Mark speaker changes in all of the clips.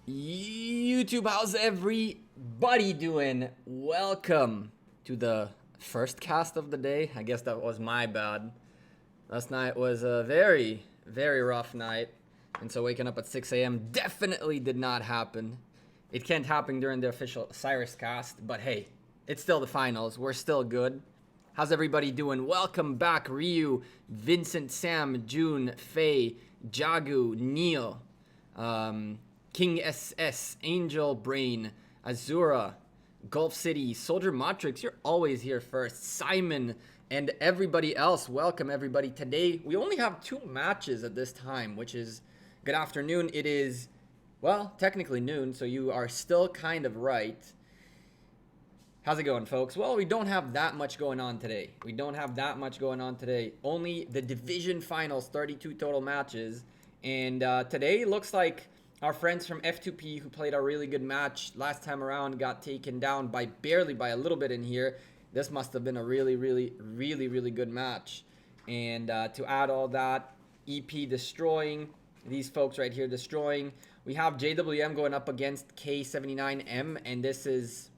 Speaker 1: YouTube, how's everybody doing? Welcome to the first cast of the day. I guess that was my bad. Last night was a very, very rough night. And so waking up at 6 a.m. definitely did not happen. It can't happen during the official Osiris cast, but hey, it's still the finals. We're still good. How's everybody doing? Welcome back, Ryu, Vincent, Sam, June, Faye, Jagu, Neil, King SS, Angel Brain, Azura, Gulf City, Soldier Matrix, you're always here first. Simon, and everybody else, welcome everybody. Today, we only have 2 matches at this time, which is good afternoon. It is, well, technically noon, so you are still kind of right. How's it going, folks? Well, we don't have that much going on today. Only the division finals, 32 total matches. And today looks like our friends from F2P who played a really good match last time around got taken down by barely by a little bit in here. This must have been a really good match. And to add all that, EP destroying, these folks right here destroying. We have JWM going up against K79M, and this is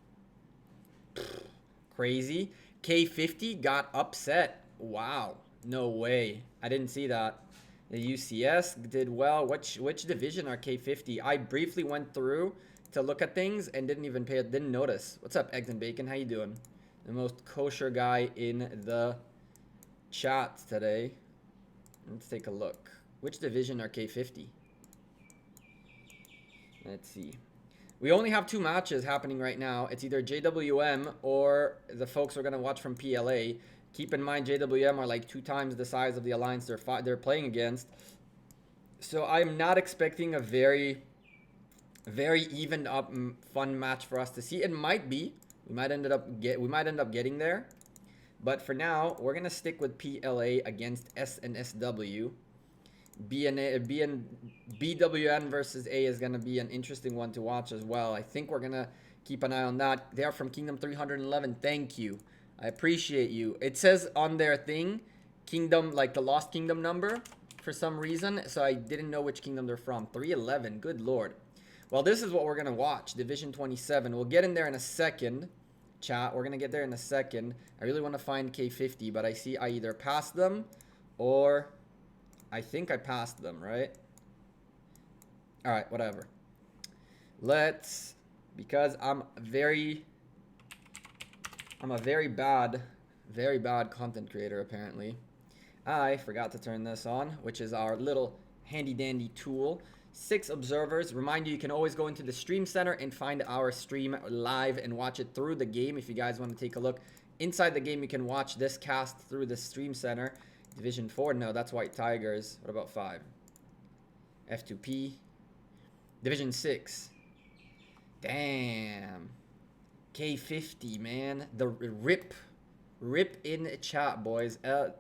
Speaker 1: crazy. K50 got upset. Wow, no way. I didn't see that. The UCS did well. Which division are K50? I briefly went through to look at things and didn't notice. What's up, Eggs and Bacon? How you doing? The most kosher guy in the chat today. Let's take a look. Which division are K50? Let's see. We only have 2 matches happening right now. It's either JWM or the folks we're going to watch from PLA. Keep in mind, JWM are like 2 times the size of the alliance they're playing against. So I'm not expecting a very evened up fun match for us to see. It might be. We might end up getting there. But for now, we're going to stick with PLA against S&SW. BWN versus A is going to be an interesting one to watch as well. I think we're going to keep an eye on that. They are from Kingdom 311. Thank you. I appreciate you. It says on their thing, Kingdom, like the Lost Kingdom number for some reason. So I didn't know which kingdom they're from. 311. Good Lord. Well, this is what we're going to watch. Division 27. We'll get in there in a second. Chat. We're going to get there in a second. I really want to find K50, but I see I either passed them or I think I passed them, right? All right, whatever. Because I'm a very bad content creator, apparently. I forgot to turn this on, which is our little handy dandy tool. 6 observers. Remind you can always go into the stream center and find our stream live and watch it through the game. If you guys want to take a look inside the game, you can watch this cast through the stream center. Division 4, no, that's White Tigers. What about 5? F2P. Division 6. Damn. K50, man. The rip in chat, boys. The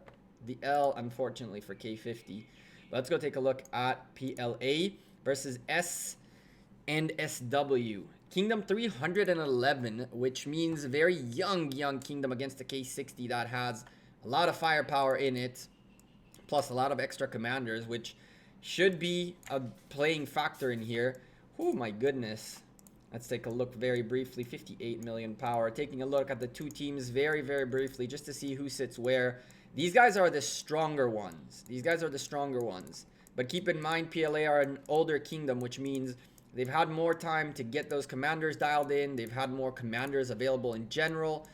Speaker 1: L, unfortunately, for K50. But let's go take a look at PLA versus S&SW. Kingdom 311, which means very young kingdom against the K60 that has a lot of firepower in it, plus a lot of extra commanders, which should be a playing factor in here. Oh my goodness. Let's take a look very briefly. 58 million power. Taking a look at the 2 teams very briefly just to see who sits where. These guys are the stronger ones. But keep in mind, PLA are an older kingdom, which means they've had more time to get those commanders dialed in. They've had more commanders available in general.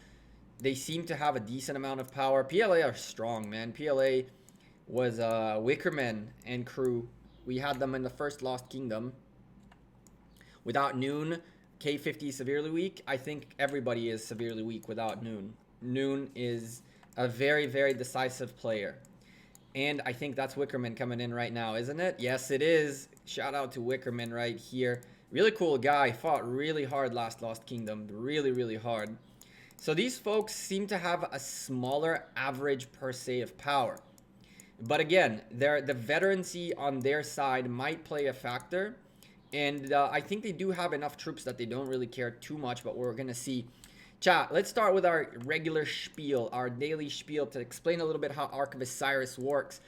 Speaker 1: They seem to have a decent amount of power. PLA are strong, man. PLA was Wickerman and crew. We had them in the first Lost Kingdom. Without Noon, K50 is severely weak. I think everybody is severely weak without Noon. Noon is a very decisive player. And I think that's Wickerman coming in right now, isn't it? Yes, it is. Shout out to Wickerman right here. Really cool guy. Fought really hard last Lost Kingdom. Really hard. So these folks seem to have a smaller average per se of power. But again, the veterancy on their side might play a factor. And I think they do have enough troops that they don't really care too much, but we're going to see. Chat, let's start with our regular spiel, our daily spiel, to explain a little bit how Ark of Osiris works.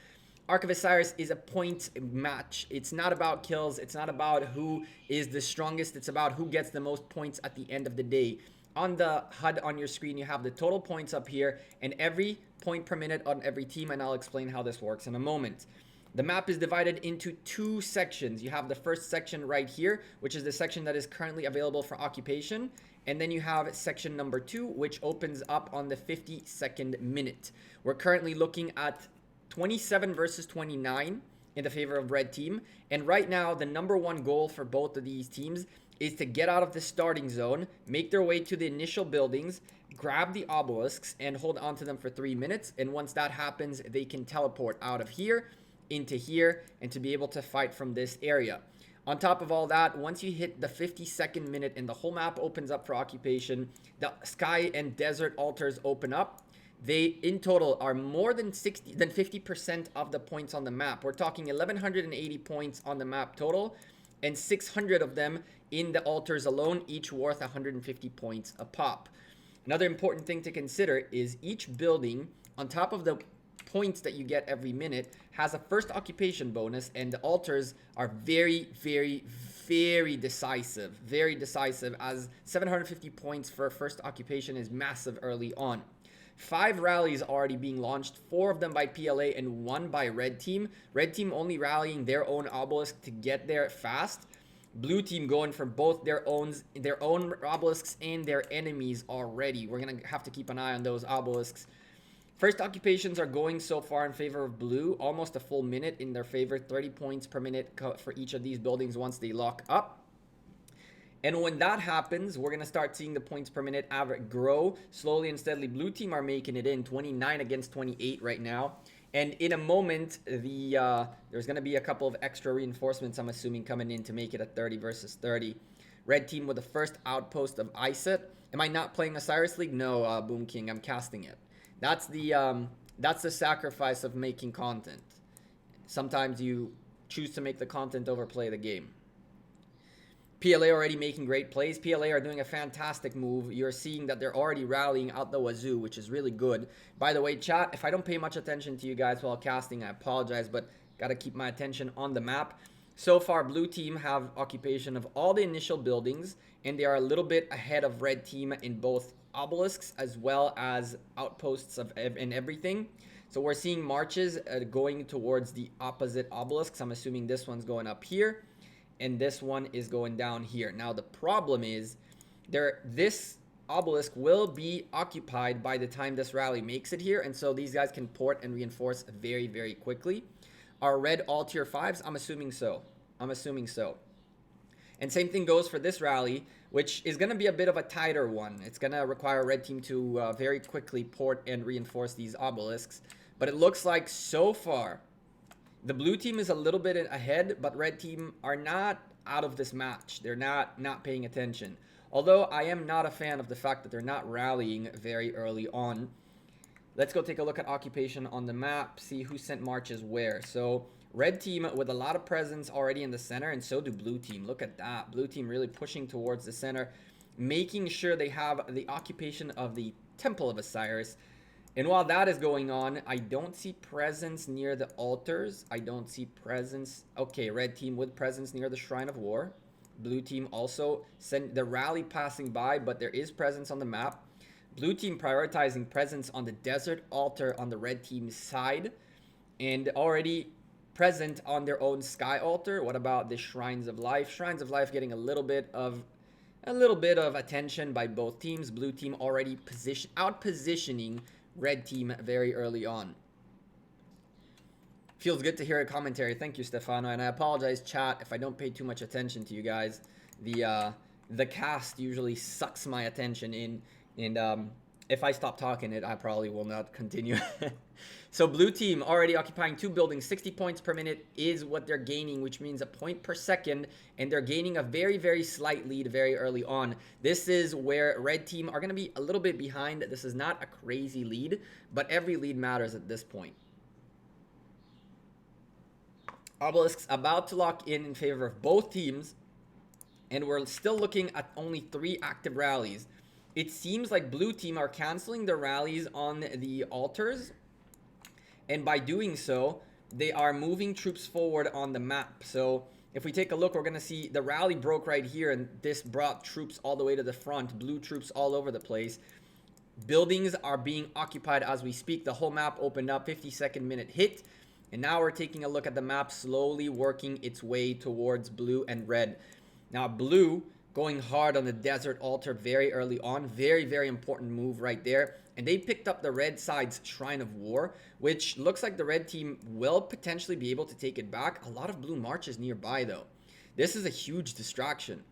Speaker 1: Ark of Osiris is a point match. It's not about kills. It's not about who is the strongest. It's about who gets the most points at the end of the day. On the HUD on your screen, you have the total points up here and every point per minute on every team, and I'll explain how this works in a moment. The map is divided into 2 sections. You have the first section right here, which is the section that is currently available for occupation. And then you have section number 2, which opens up on the 52nd minute. We're currently looking at 27 versus 29 in the favor of red team. And right now, the number 1 goal for both of these teams is to get out of the starting zone, make their way to the initial buildings, grab the obelisks, and hold on to them for 3 minutes. And once that happens, they can teleport out of here into here and to be able to fight from this area. On top of all that, once you hit the 52nd minute and the whole map opens up for occupation, the sky and desert altars open up. They in total are more than 50% of the points on the map. We're talking 1180 points on the map total, and 600 of them in the altars alone, each worth 150 points a pop. Another important thing to consider is each building, on top of the points that you get every minute, has a first occupation bonus, and the altars are very, very, very decisive. Very decisive, as 750 points for first occupation is massive early on. 5 rallies already being launched, 4 of them by PLA and 1 by red team. Red team only rallying their own obelisk to get there fast. Blue team going for both their own obelisks and their enemies already. We're going to have to keep an eye on those obelisks. First occupations are going so far in favor of blue, almost a full minute in their favor, 30 points per minute for each of these buildings once they lock up. And when that happens, we're going to start seeing the points per minute average grow slowly and steadily. Blue team are making it in 29 against 28 right now. And in a moment, there's going to be a couple of extra reinforcements, I'm assuming, coming in to make it a 30 versus 30. Red team with the first outpost of Iset. Am I not playing Osiris League? No, Boom King, I'm casting it. That's the sacrifice of making content. Sometimes you choose to make the content over play the game. PLA already making great plays. PLA are doing a fantastic move. You're seeing that they're already rallying out the wazoo, which is really good. By the way, chat, if I don't pay much attention to you guys while casting, I apologize, but got to keep my attention on the map. So far, blue team have occupation of all the initial buildings, and they are a little bit ahead of red team in both obelisks as well as outposts and everything. So we're seeing marches going towards the opposite obelisks. I'm assuming this one's going up here, and this one is going down here. Now the problem is, this obelisk will be occupied by the time this rally makes it here, and so these guys can port and reinforce very, very quickly. Are red all tier 5s? I'm assuming so. And same thing goes for this rally, which is going to be a bit of a tighter one. It's going to require red team to very quickly port and reinforce these obelisks. But it looks like so far, the blue team is a little bit ahead, but red team are not out of this match. They're not paying attention. Although I am not a fan of the fact that they're not rallying very early on. Let's go take a look at occupation on the map, see who sent marches where. So red team with a lot of presence already in the center, and so do blue team. Look at that. Blue team really pushing towards the center, making sure they have the occupation of the Temple of Osiris. And while that is going on, I don't see presence near the altars. I don't see presence. Okay, red team with presence near the Shrine of War. Blue team also sent the rally passing by, but there is presence on the map. Blue team prioritizing presence on the desert altar on the red team's side, and already present on their own sky altar. What about the Shrines of Life? Shrines of Life getting a little bit of attention by both teams. Blue team already out-positioning red team very early on. Feels good to hear a commentary. Thank you, Stefano. And I apologize, chat, if I don't pay too much attention to you guys. The cast usually sucks my attention in. And if I stop talking I probably will not continue. So blue team already occupying 2 buildings. 60 points per minute is what they're gaining, which means a point per second. And they're gaining a very, very slight lead very early on. This is where red team are going to be a little bit behind. This is not a crazy lead, but every lead matters at this point. Obelisks about to lock in favor of both teams. And we're still looking at only 3 active rallies. It seems like blue team are canceling the rallies on the altars. And by doing so, they are moving troops forward on the map. So if we take a look, we're going to see the rally broke right here, and this brought troops all the way to the front, blue troops all over the place. Buildings are being occupied as we speak. The whole map opened up, 52nd minute hit. And now we're taking a look at the map slowly working its way towards blue and red. Now blue going hard on the desert altar very early on. Very, very important move right there. And they picked up the red side's Shrine of War, which looks like the red team will potentially be able to take it back. A lot of blue marches nearby though. This is a huge distraction.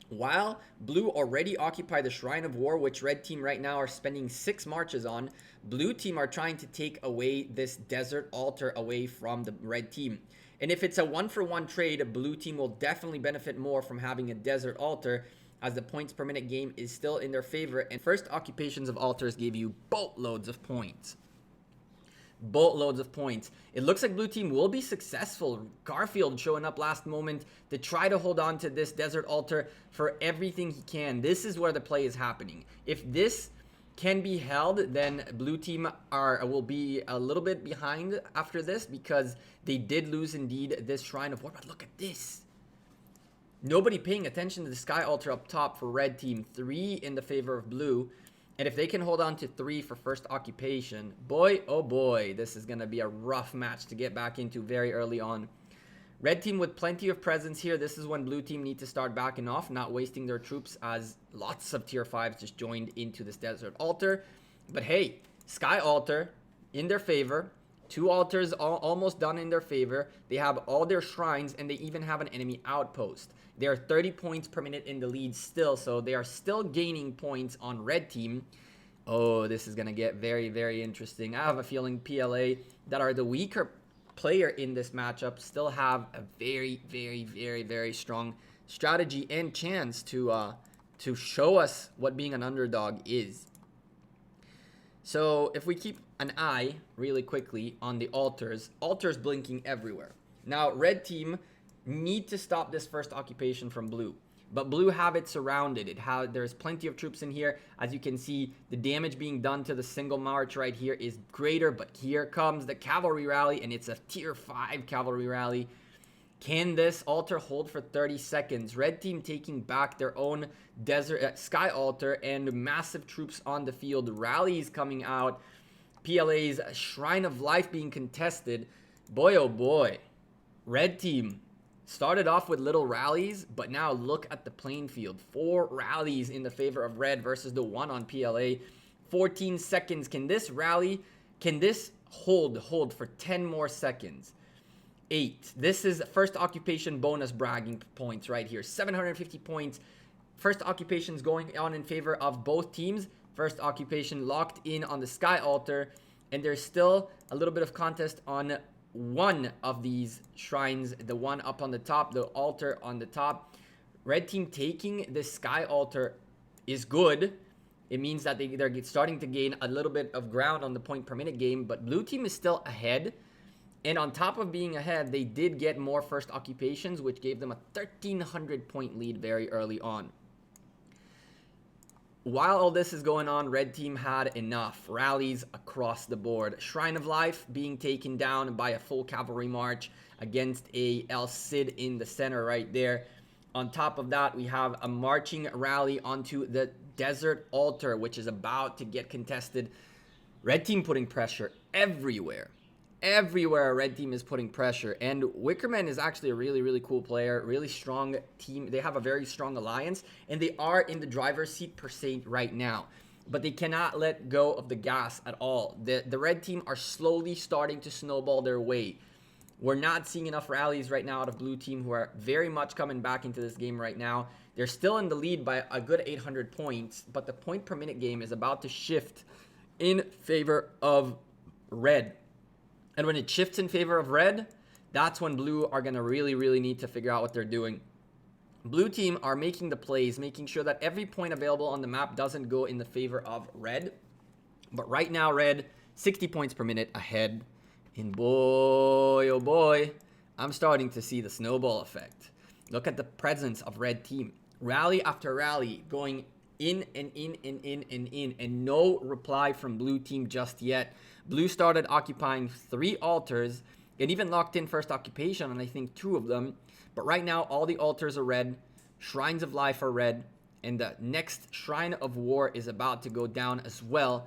Speaker 1: While blue already occupy the Shrine of War, which red team right now are spending 6 marches on, blue team are trying to take away this desert altar away from the red team. And if it's a 1-for-1 trade, blue team will definitely benefit more from having a desert altar, as the points per minute game is still in their favor. And first occupations of altars gave you boatloads of points. Boatloads of points. It looks like blue team will be successful. Garfield showing up last moment to try to hold on to this desert altar for everything he can. This is where the play is happening. If this can be held, then blue team will be a little bit behind after this, because they did lose indeed this Shrine of War. But look at this. Nobody paying attention to the sky altar up top for red team. 3 in the favor of blue. And if they can hold on to 3 for first occupation, boy, oh boy, this is going to be a rough match to get back into very early on. Red team with plenty of presence here. This is when blue team need to start backing off, not wasting their troops, as lots of tier 5s just joined into this desert altar. But hey, sky altar in their favor. 2 altars almost done in their favor. They have all their shrines, and they even have an enemy outpost. They are 30 points per minute in the lead still, so they are still gaining points on red team. Oh, this is going to get very, very interesting. I have a feeling PLA, that are the weaker player in this matchup, still have a very, very, very, very strong strategy and chance to show us what being an underdog is. So if we keep an eye really quickly on the altars blinking everywhere. Now red team need to stop this first occupation from blue, but blue have it surrounded. There's plenty of troops in here. As you can see, the damage being done to the single march right here is greater, but here comes the cavalry rally, and it's a tier 5 cavalry rally. Can this altar hold for 30 seconds? Red team taking back their own desert sky altar, and massive troops on the field. Rallies coming out. PLA's Shrine of Life being contested. Boy, oh boy. Red team started off with little rallies, but now look at the playing field. 4 rallies in the favor of red versus the 1 on PLA. 14 seconds. Can this rally, can this hold for 10 more seconds? 8. This is first occupation bonus bragging points right here. 750 points. First occupations going on in favor of both teams. First occupation locked in on the sky altar, and there's still a little bit of contest on one of these shrines, the one up on the top, the altar on the top. Red team taking this sky altar is good. It means that they're starting to gain a little bit of ground on the point per minute game, but blue team is still ahead. And on top of being ahead, they did get more first occupations, which gave them a 1,300 point lead very early on. While all this is going on, red team had enough rallies across the board. Shrine of Life being taken down by a full cavalry march against a El Cid in the center right there. On top of that, we have a marching rally onto the desert altar, which is about to get contested. Red team putting pressure everywhere. Everywhere red team is putting pressure, and Wickerman is actually a really, really cool player, really strong team. They have a very strong alliance, and they are in the driver's seat per se right now, but they cannot let go of the gas at all. The red team are slowly starting to snowball their way. We're not seeing enough rallies right now out of blue team, who are very much coming back into this game right now. They're still in the lead by a good 800 points, but the point per minute game is about to shift in favor of red. And when it shifts in favor of red, that's when blue are going to really, really need to figure out what they're doing. Blue team are making the plays, making sure that every point available on the map doesn't go in the favor of red. But right now, red, 60 points per minute ahead. And boy, oh boy, I'm starting to see the snowball effect. Look at the presence of red team. Rally after rally going in and in and in and in, and no reply from blue team just yet. Blue started occupying 3 altars, It even locked in first occupation on I think 2 of them. But right now, all the altars are red. Shrines of Life are red. And the next Shrine of War is about to go down as well.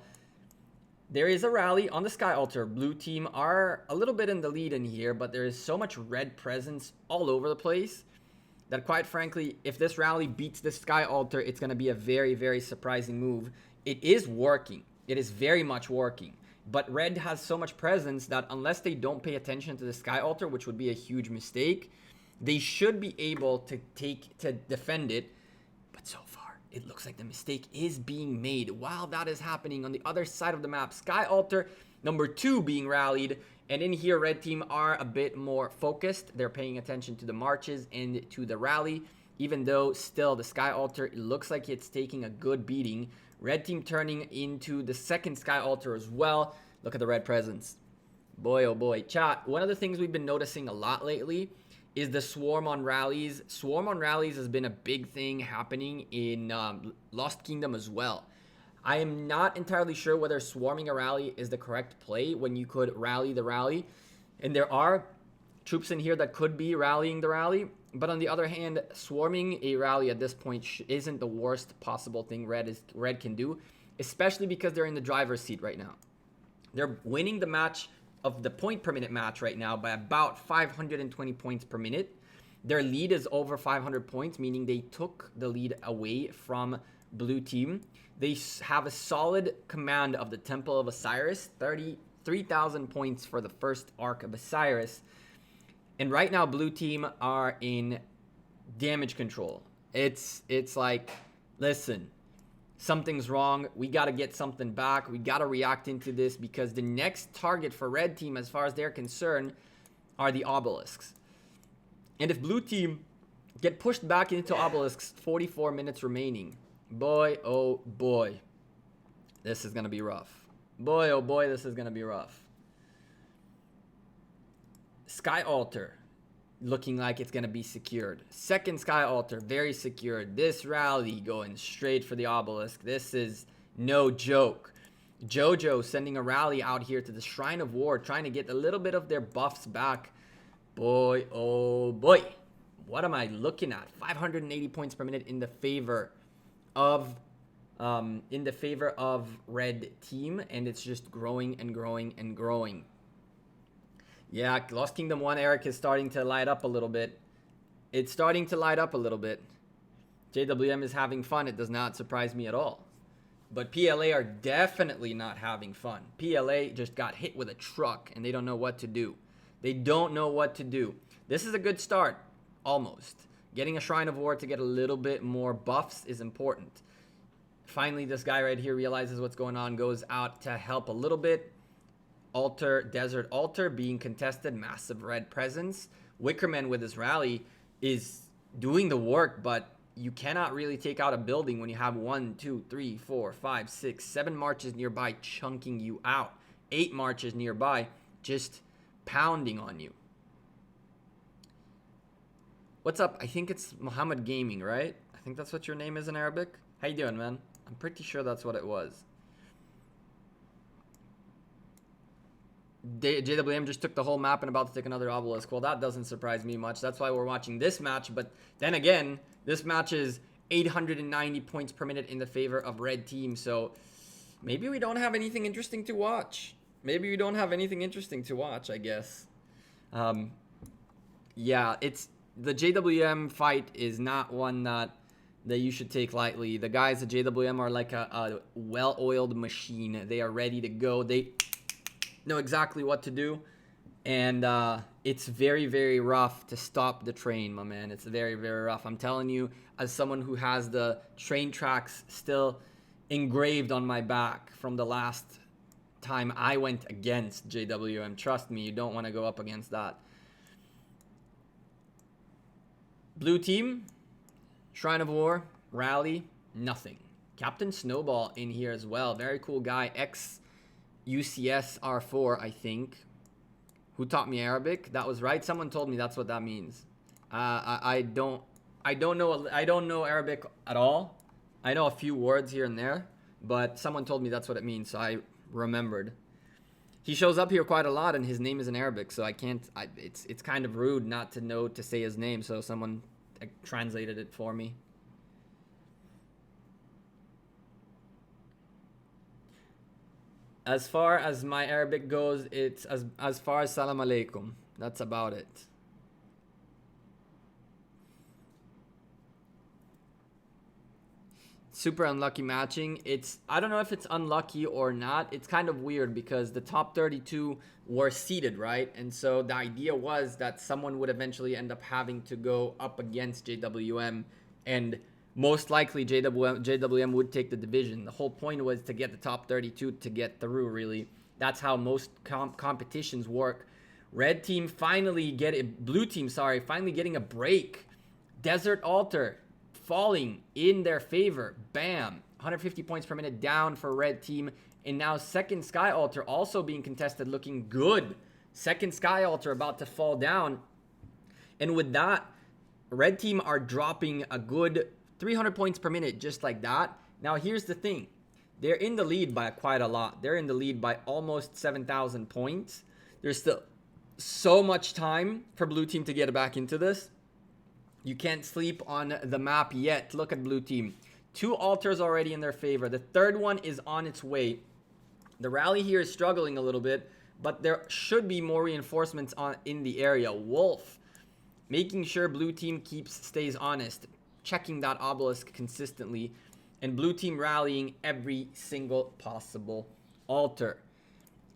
Speaker 1: There is a rally on the Sky Altar. Blue team are a little bit in the lead in here, but there is so much red presence all over the place that quite frankly, if this rally beats the Sky Altar, it's going to be a very, very surprising move. It is working. It is very much working. But red has so much presence that unless they don't pay attention to the Sky Altar, which would be a huge mistake, they should be able to defend it. But so far, it looks like the mistake is being made while that is happening on the other side of the map. Sky Altar number 2 being rallied. And in here, red team are a bit more focused. They're paying attention to the marches and to the rally. Even though still the Sky Altar, it looks like it's taking a good beating. Red team turning into the second Sky Altar as well. Look at the red presence. Boy, oh boy. Chat, one of the things we've been noticing a lot lately is the swarm on rallies. Swarm on rallies has been a big thing happening in Lost Kingdom as well. I am not entirely sure whether swarming a rally is the correct play when you could rally the rally. And there are troops in here that could be rallying the rally. But on the other hand, swarming a rally at this point isn't the worst possible thing red can do. Especially because they're in the driver's seat right now. They're winning the match of the point per minute match right now by about 520 points per minute. Their lead is over 500 points, meaning they took the lead away from blue team. They have a solid command of the Temple of Osiris, 33,000 points for the first Ark of Osiris. And right now, blue team are in damage control. It's like, listen, something's wrong. We got to get something back. We got to react into this because the next target for red team, as far as they're concerned, are the obelisks. And if blue team get pushed back into obelisks, 44 minutes remaining. Boy, oh boy, this is going to be rough. Boy, oh boy, this is going to be rough. Sky Altar, looking like it's going to be secured. Second Sky Altar, very secured. This rally going straight for the obelisk. This is no joke. Jojo sending a rally out here to the Shrine of War, trying to get a little bit of their buffs back. Boy, oh boy. What am I looking at? 580 points per minute in the favor of red team, and it's just growing and growing and growing. Yeah, Lost Kingdom 1 Eric is starting to light up a little bit. It's starting to light up a little bit. JWM is having fun. It does not surprise me at all. But PLA are definitely not having fun. PLA just got hit with a truck and they don't know what to do. They don't know what to do. This is a good start, almost. Getting a Shrine of War to get a little bit more buffs is important. Finally, this guy right here realizes what's going on, goes out to help a little bit. Altar, Desert Altar being contested, massive red presence. Wickerman with his rally is doing the work, but you cannot really take out a building when you have 1, 2, 3, 4, 5, 6, 7 marches nearby chunking you out. 8 marches nearby just pounding on you. What's up? I think it's Muhammad Gaming, right? I think that's what your name is in Arabic. How you doing, man? I'm pretty sure that's what it was. JWM just took the whole map and about to take another obelisk. Well, that doesn't surprise me much. That's why we're watching this match. But then again, this match is 890 points per minute in the favor of red team. So maybe we don't have anything interesting to watch. Maybe we don't have anything interesting to watch, I guess. Yeah, it's the JWM fight is not one that you should take lightly. The guys at JWM are like a well-oiled machine. They are ready to go. They know exactly what to do. And it's very, very rough to stop the train, my man. It's very, very rough. I'm telling you, as someone who has the train tracks still engraved on my back from the last time I went against JWM. Trust me, you don't want to go up against that. Blue team, Shrine of War, Rally, nothing. Captain Snowball in here as well. Very cool guy. Ex-UCS R4, I think. Who taught me Arabic? That was right. Someone told me that's what that means. I don't know Arabic at all. I know a few words here and there, but someone told me that's what it means, so I remembered. He shows up here quite a lot, and his name is in Arabic, so I can't. It's kind of rude not to know to say his name, so someone translated it for me. As far as my Arabic goes, it's as far as Salam Alaikum. That's about it. Super unlucky matching. I don't know if it's unlucky or not. It's kind of weird because the top 32 were seeded, right? And so the idea was that someone would eventually end up having to go up against JWM, and most likely JWM would take the division. The whole point was to get the top 32 to get through, really. That's how most competitions work. Red team finally blue team, sorry, finally getting a break. Desert Altar falling in their favor. Bam. 150 points per minute down for red team. And now second Sky Altar also being contested, looking good. Second Sky Altar about to fall down. And with that, red team are dropping a good 300 points per minute just like that. Now here's the thing. They're in the lead by quite a lot. They're in the lead by almost 7,000 points. There's still so much time for blue team to get back into this. You can't sleep on the map yet. Look at blue team. 2 altars already in their favor. The third one is on its way. The rally here is struggling a little bit, but there should be more reinforcements in the area. Wolf making sure blue team stays honest, checking that obelisk consistently, and blue team rallying every single possible altar.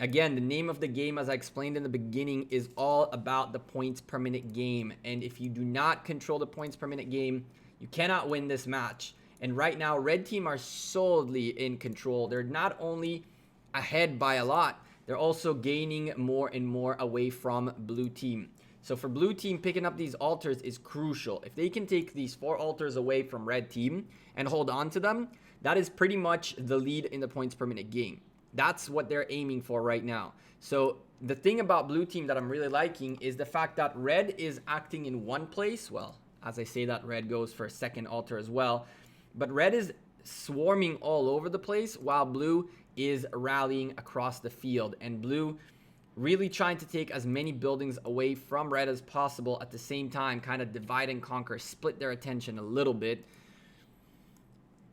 Speaker 1: Again, the name of the game, as I explained in the beginning, is all about the points per minute game. And if you do not control the points per minute game, you cannot win this match. And right now, red team are solidly in control. They're not only ahead by a lot, they're also gaining more and more away from blue team. So for blue team, picking up these altars is crucial. If they can take these 4 altars away from red team and hold on to them, that is pretty much the lead in the points per minute game. That's what they're aiming for right now. So the thing about blue team that I'm really liking is the fact that red is acting in one place. Well, as I say that, red goes for a second altar as well. But red is swarming all over the place while blue is rallying across the field. And blue really trying to take as many buildings away from red as possible at the same time, kind of divide and conquer, split their attention a little bit.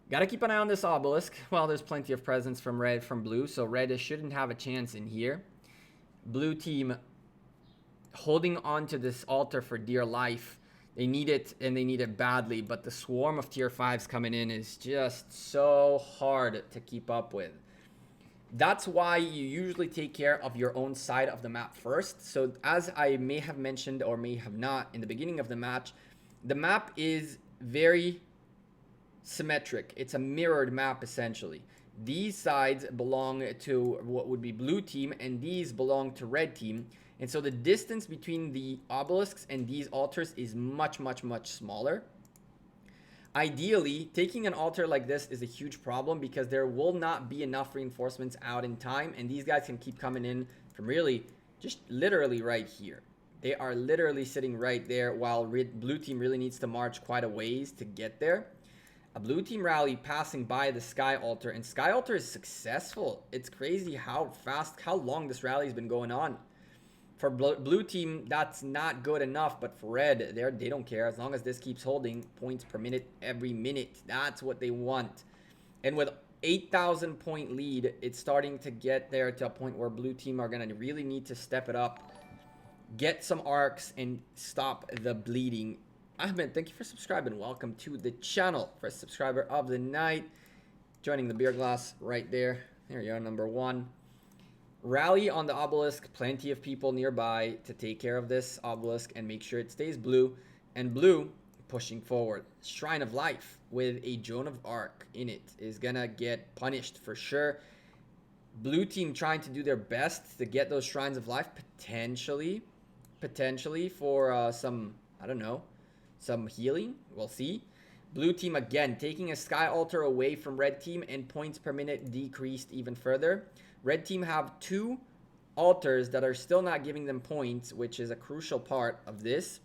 Speaker 1: Gotta keep an eye on this obelisk. Well, there's plenty of presence from red, from blue, so red shouldn't have a chance in here. Blue team holding on to this altar for dear life. They need it, and they need it badly, but the swarm of tier 5s coming in is just so hard to keep up with. That's why you usually take care of your own side of the map first. So as I may have mentioned or may have not in the beginning of the match, the map is very symmetric. It's a mirrored map essentially. These sides belong to what would be blue team, and these belong to red team. And so the distance between the obelisks and these altars is much, much, much smaller. Ideally, taking an altar like this is a huge problem because there will not be enough reinforcements out in time, and these guys can keep coming in from really just literally right here. They are literally sitting right there while blue team really needs to march quite a ways to get there. A blue team rally passing by the Sky Altar, and Sky Altar is successful. It's crazy how long this rally has been going on. For blue team, that's not good enough, but for red, they don't care. As long as this keeps holding points per minute every minute, that's what they want. And with 8,000 point lead, it's starting to get there to a point where blue team are going to really need to step it up, get some arcs, and stop the bleeding. Ahmed, thank you for subscribing. Welcome to the channel. First subscriber of the night. Joining the beer glass right there. There you are, number 1. Rally on the obelisk. Plenty of people nearby to take care of this obelisk and make sure it stays blue. And blue pushing forward. Shrine of Life with a Joan of Arc in it is gonna get punished for sure. Blue team trying to do their best to get those Shrines of Life potentially for some, I don't know, some healing. We'll see. Blue team again taking a Sky Altar away from red team, and points per minute decreased even further. Red team have 2 altars that are still not giving them points, which is a crucial part of this.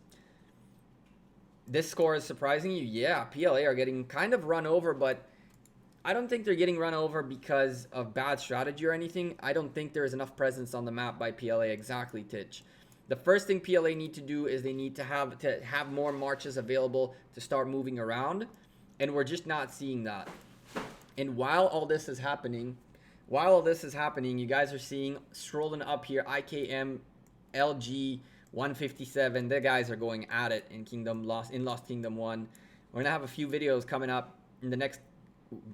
Speaker 1: This score is surprising you. Yeah, PLA are getting kind of run over, but I don't think they're getting run over because of bad strategy or anything. I don't think there is enough presence on the map by PLA. Exactly, Titch. The first thing PLA need to do is they need to have more marches available to start moving around, and we're just not seeing that. And while all this is happening, you guys are seeing scrolling up here IKM, LG, 157. The guys are going at it in Lost Kingdom 1. We're gonna have a few videos coming up in the next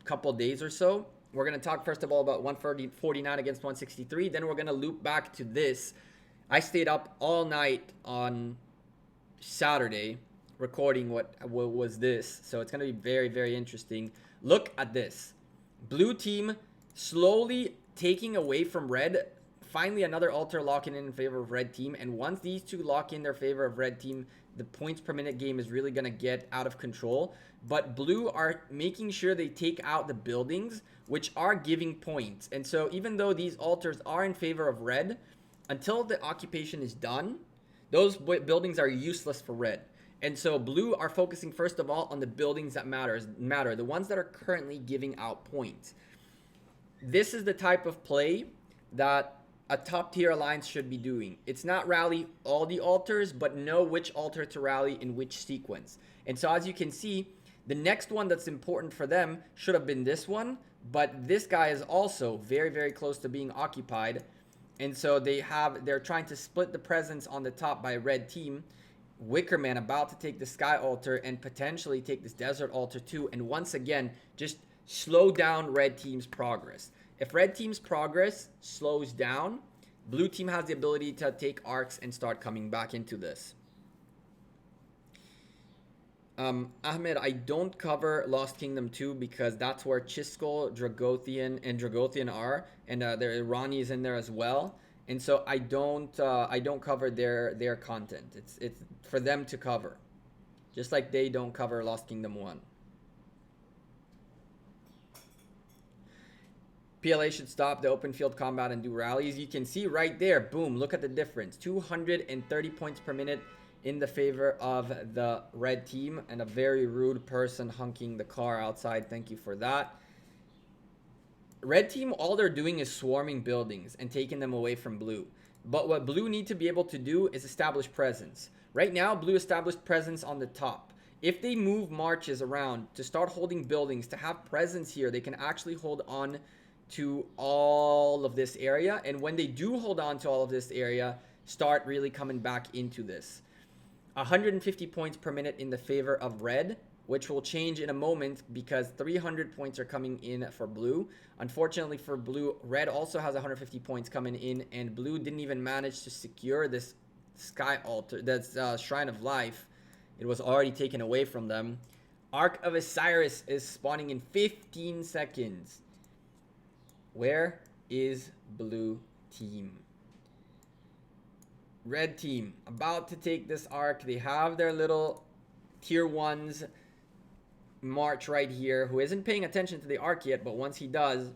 Speaker 1: couple days or so. We're gonna talk first of all about 149 against 163. Then we're gonna loop back to this. I stayed up all night on Saturday recording what was this. So it's gonna be very, very interesting. Look at this. Blue team slowly taking away from red. Finally another altar locking in favor of red team. And once these two lock in their favor of red team, the points per minute game is really going to get out of control. But blue are making sure they take out the buildings, which are giving points. And so even though these altars are in favor of red, until the occupation is done, those buildings are useless for red. And so blue are focusing first of all on the buildings that matter, the ones that are currently giving out points. This is the type of play that a top tier alliance should be doing. It's not rally all the altars, but know which altar to rally in which sequence. And so as you can see, the next one that's important for them should have been this one, but this guy is also very, very close to being occupied. And so they're trying to split the presence on the top by red team. Wickerman about to take the sky altar and potentially take this desert altar too. And once again, just slow down red team's progress. If red team's progress slows down, blue team has the ability to take arcs and start coming back into this. Ahmed, I don't cover Lost Kingdom 2 because that's where Chisco, Dragothian are, and Ronnie is in there as well. And so I don't cover their content. It's for them to cover, just like they don't cover Lost Kingdom 1. PLA should stop the open field combat and do rallies. You can see right there, boom, look at the difference. 230 points per minute in the favor of the red team, and a very rude person honking the car outside. Thank you for that. Red team, all they're doing is swarming buildings and taking them away from blue. But what blue need to be able to do is establish presence. Right now, blue established presence on the top. If they move marches around to start holding buildings, to have presence here, they can actually hold on to all of this area. And when they do hold on to all of this area, start really coming back into this. 150 points per minute in the favor of red, which will change in a moment because 300 points are coming in for blue. Unfortunately for blue, red also has 150 points coming in, and blue didn't even manage to secure this sky altar, that's Shrine of Life. It was already taken away from them. Ark of Osiris is spawning in 15 seconds. Where is blue team? Red team about to take this arc. They have their little tier 1s march right here, who isn't paying attention to the arc yet, but once he does,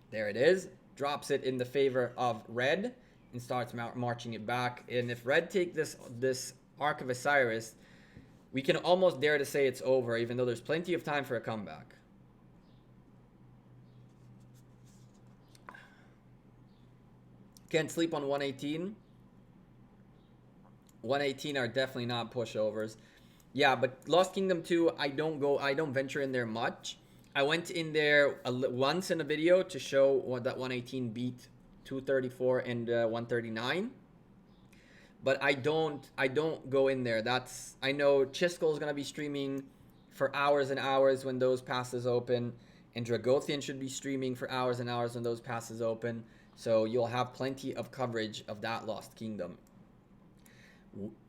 Speaker 1: there it is, drops it in the favor of red and starts marching it back. And if red take this Ark of Osiris, we can almost dare to say it's over, even though there's plenty of time for a comeback. Can't sleep on 118. 118 are definitely not pushovers. Yeah, but Lost Kingdom 2, I don't venture in there much. I went in there once in a video to show what that 118 beat 234 and 139. But I don't go in there. I know Chisco is gonna be streaming for hours and hours when those passes open, and Dragothian should be streaming for hours and hours when those passes open. So you'll have plenty of coverage of that Lost Kingdom.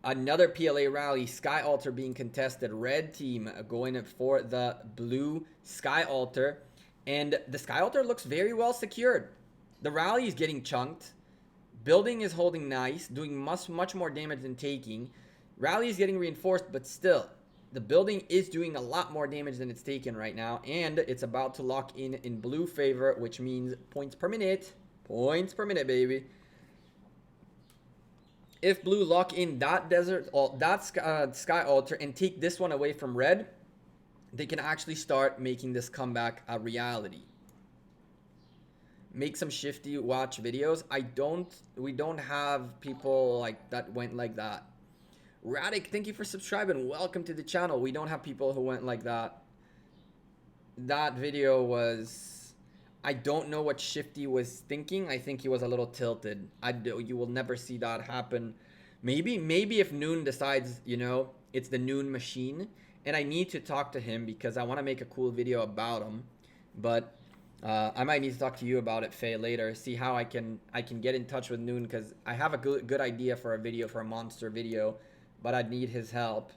Speaker 1: Another PLA rally, Sky Altar being contested. Red team going for the blue Sky Altar. And the Sky Altar looks very well secured. The rally is getting chunked. Building is holding nice, doing much more damage than taking. Rally is getting reinforced, but still, the building is doing a lot more damage than it's taken right now. And it's about to lock in blue favor, which means points per minute. Points per minute, baby. If blue lock in that sky altar and take this one away from red, they can actually start making this comeback a reality. Make some shifty watch videos. We don't have people like that went like that. Radic, thank you for subscribing. Welcome to the channel. We don't have people who went like that. That video was, I don't know what Shifty was thinking. I think he was a little tilted. You will never see that happen. Maybe if Noon decides, you know, it's the Noon machine, and I need to talk to him because I want to make a cool video about him. But I might need to talk to you about it, Faye, later. See how I can get in touch with Noon, because I have a good idea for a video, for a monster video, but I'd need his help,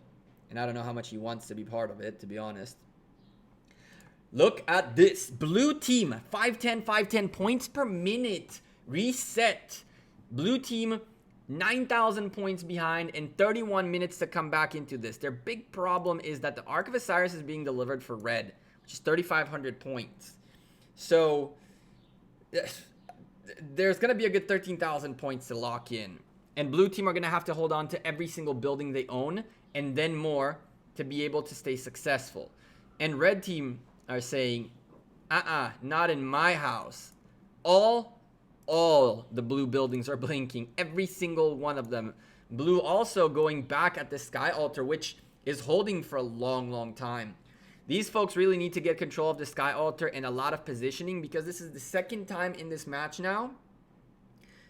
Speaker 1: and I don't know how much he wants to be part of it, to be honest. Look at this. Blue team, 510 points per minute. Reset. Blue team, 9,000 points behind and 31 minutes to come back into this. Their big problem is that the Ark of Osiris is being delivered for red, which is 3,500 points. So there's going to be a good 13,000 points to lock in. And blue team are going to have to hold on to every single building they own and then more to be able to stay successful. And red team are saying, not in my house. All the blue buildings are blinking. Every single one of them. Blue also going back at the Sky Altar, which is holding for a long time. These folks really need to get control of the Sky Altar and a lot of positioning, because this is the second time in this match now.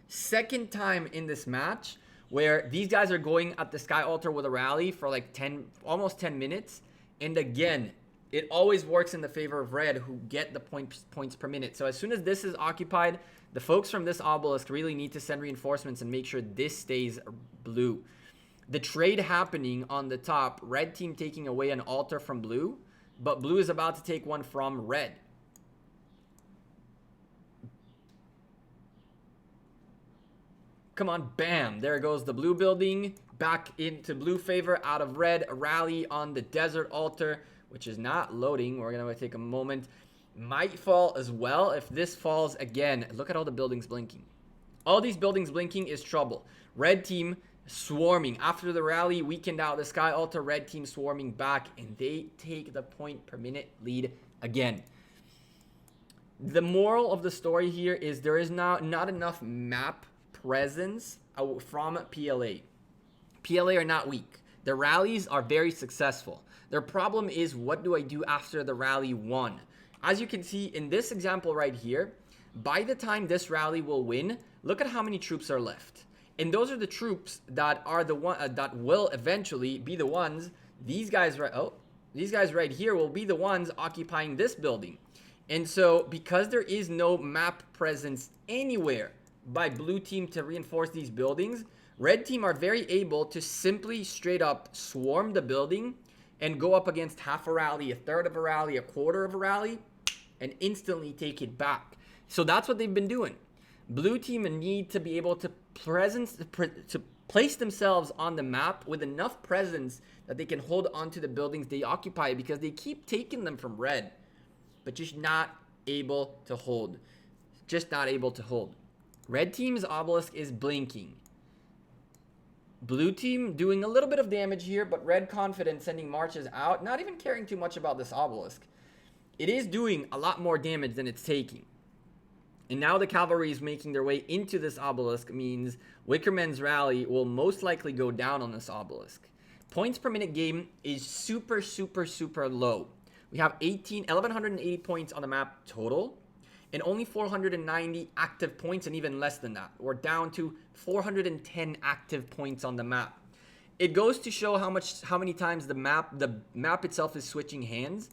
Speaker 1: Second time in this match where these guys are going at the Sky Altar with a rally for like almost 10 minutes. And again, it always works in the favor of red, who get the points per minute. So as soon as this is occupied, the folks from this obelisk really need to send reinforcements and make sure this stays blue. The trade happening on the top, red team taking away an altar from blue, but blue is about to take one from red. Come on, bam. There goes the blue building. Back into blue favor out of red. A rally on the desert altar, which is not loading. We're going to take a moment. Might fall as well. If this falls again, look at all the buildings blinking. All these buildings blinking is trouble. Red team swarming. After the rally, weakened out the Sky Altar. Red team swarming back, and they take the point per minute lead again. The moral of the story here is there is now not enough map presence from PLA. PLA are not weak. Their rallies are very successful. Their problem is, what do I do after the rally won? As you can see in this example right here, by the time this rally will win, look at how many troops are left. And those are the troops that are the one that will eventually be the ones. These guys right here will be the ones occupying this building. And so because there is no map presence anywhere by blue team to reinforce these buildings, red team are very able to simply straight up swarm the building and go up against half a rally, a third of a rally, a quarter of a rally, and instantly take it back. So that's what they've been doing. Blue team need to be able to place themselves on the map with enough presence that they can hold onto the buildings they occupy, because they keep taking them from red, but just not able to hold. Just not able to hold. Red team's obelisk is blinking. Blue team doing a little bit of damage here, but red confident sending marches out, not even caring too much about this obelisk. It is doing a lot more damage than it's taking. And now the cavalry is making their way into this obelisk, means Wickerman's rally will most likely go down on this obelisk. Points per minute game is super low. We have 1,180 points on the map total, and only 490 active points, and even less than that. We're down to 410 active points on the map. It goes to show how many times the map itself is switching hands.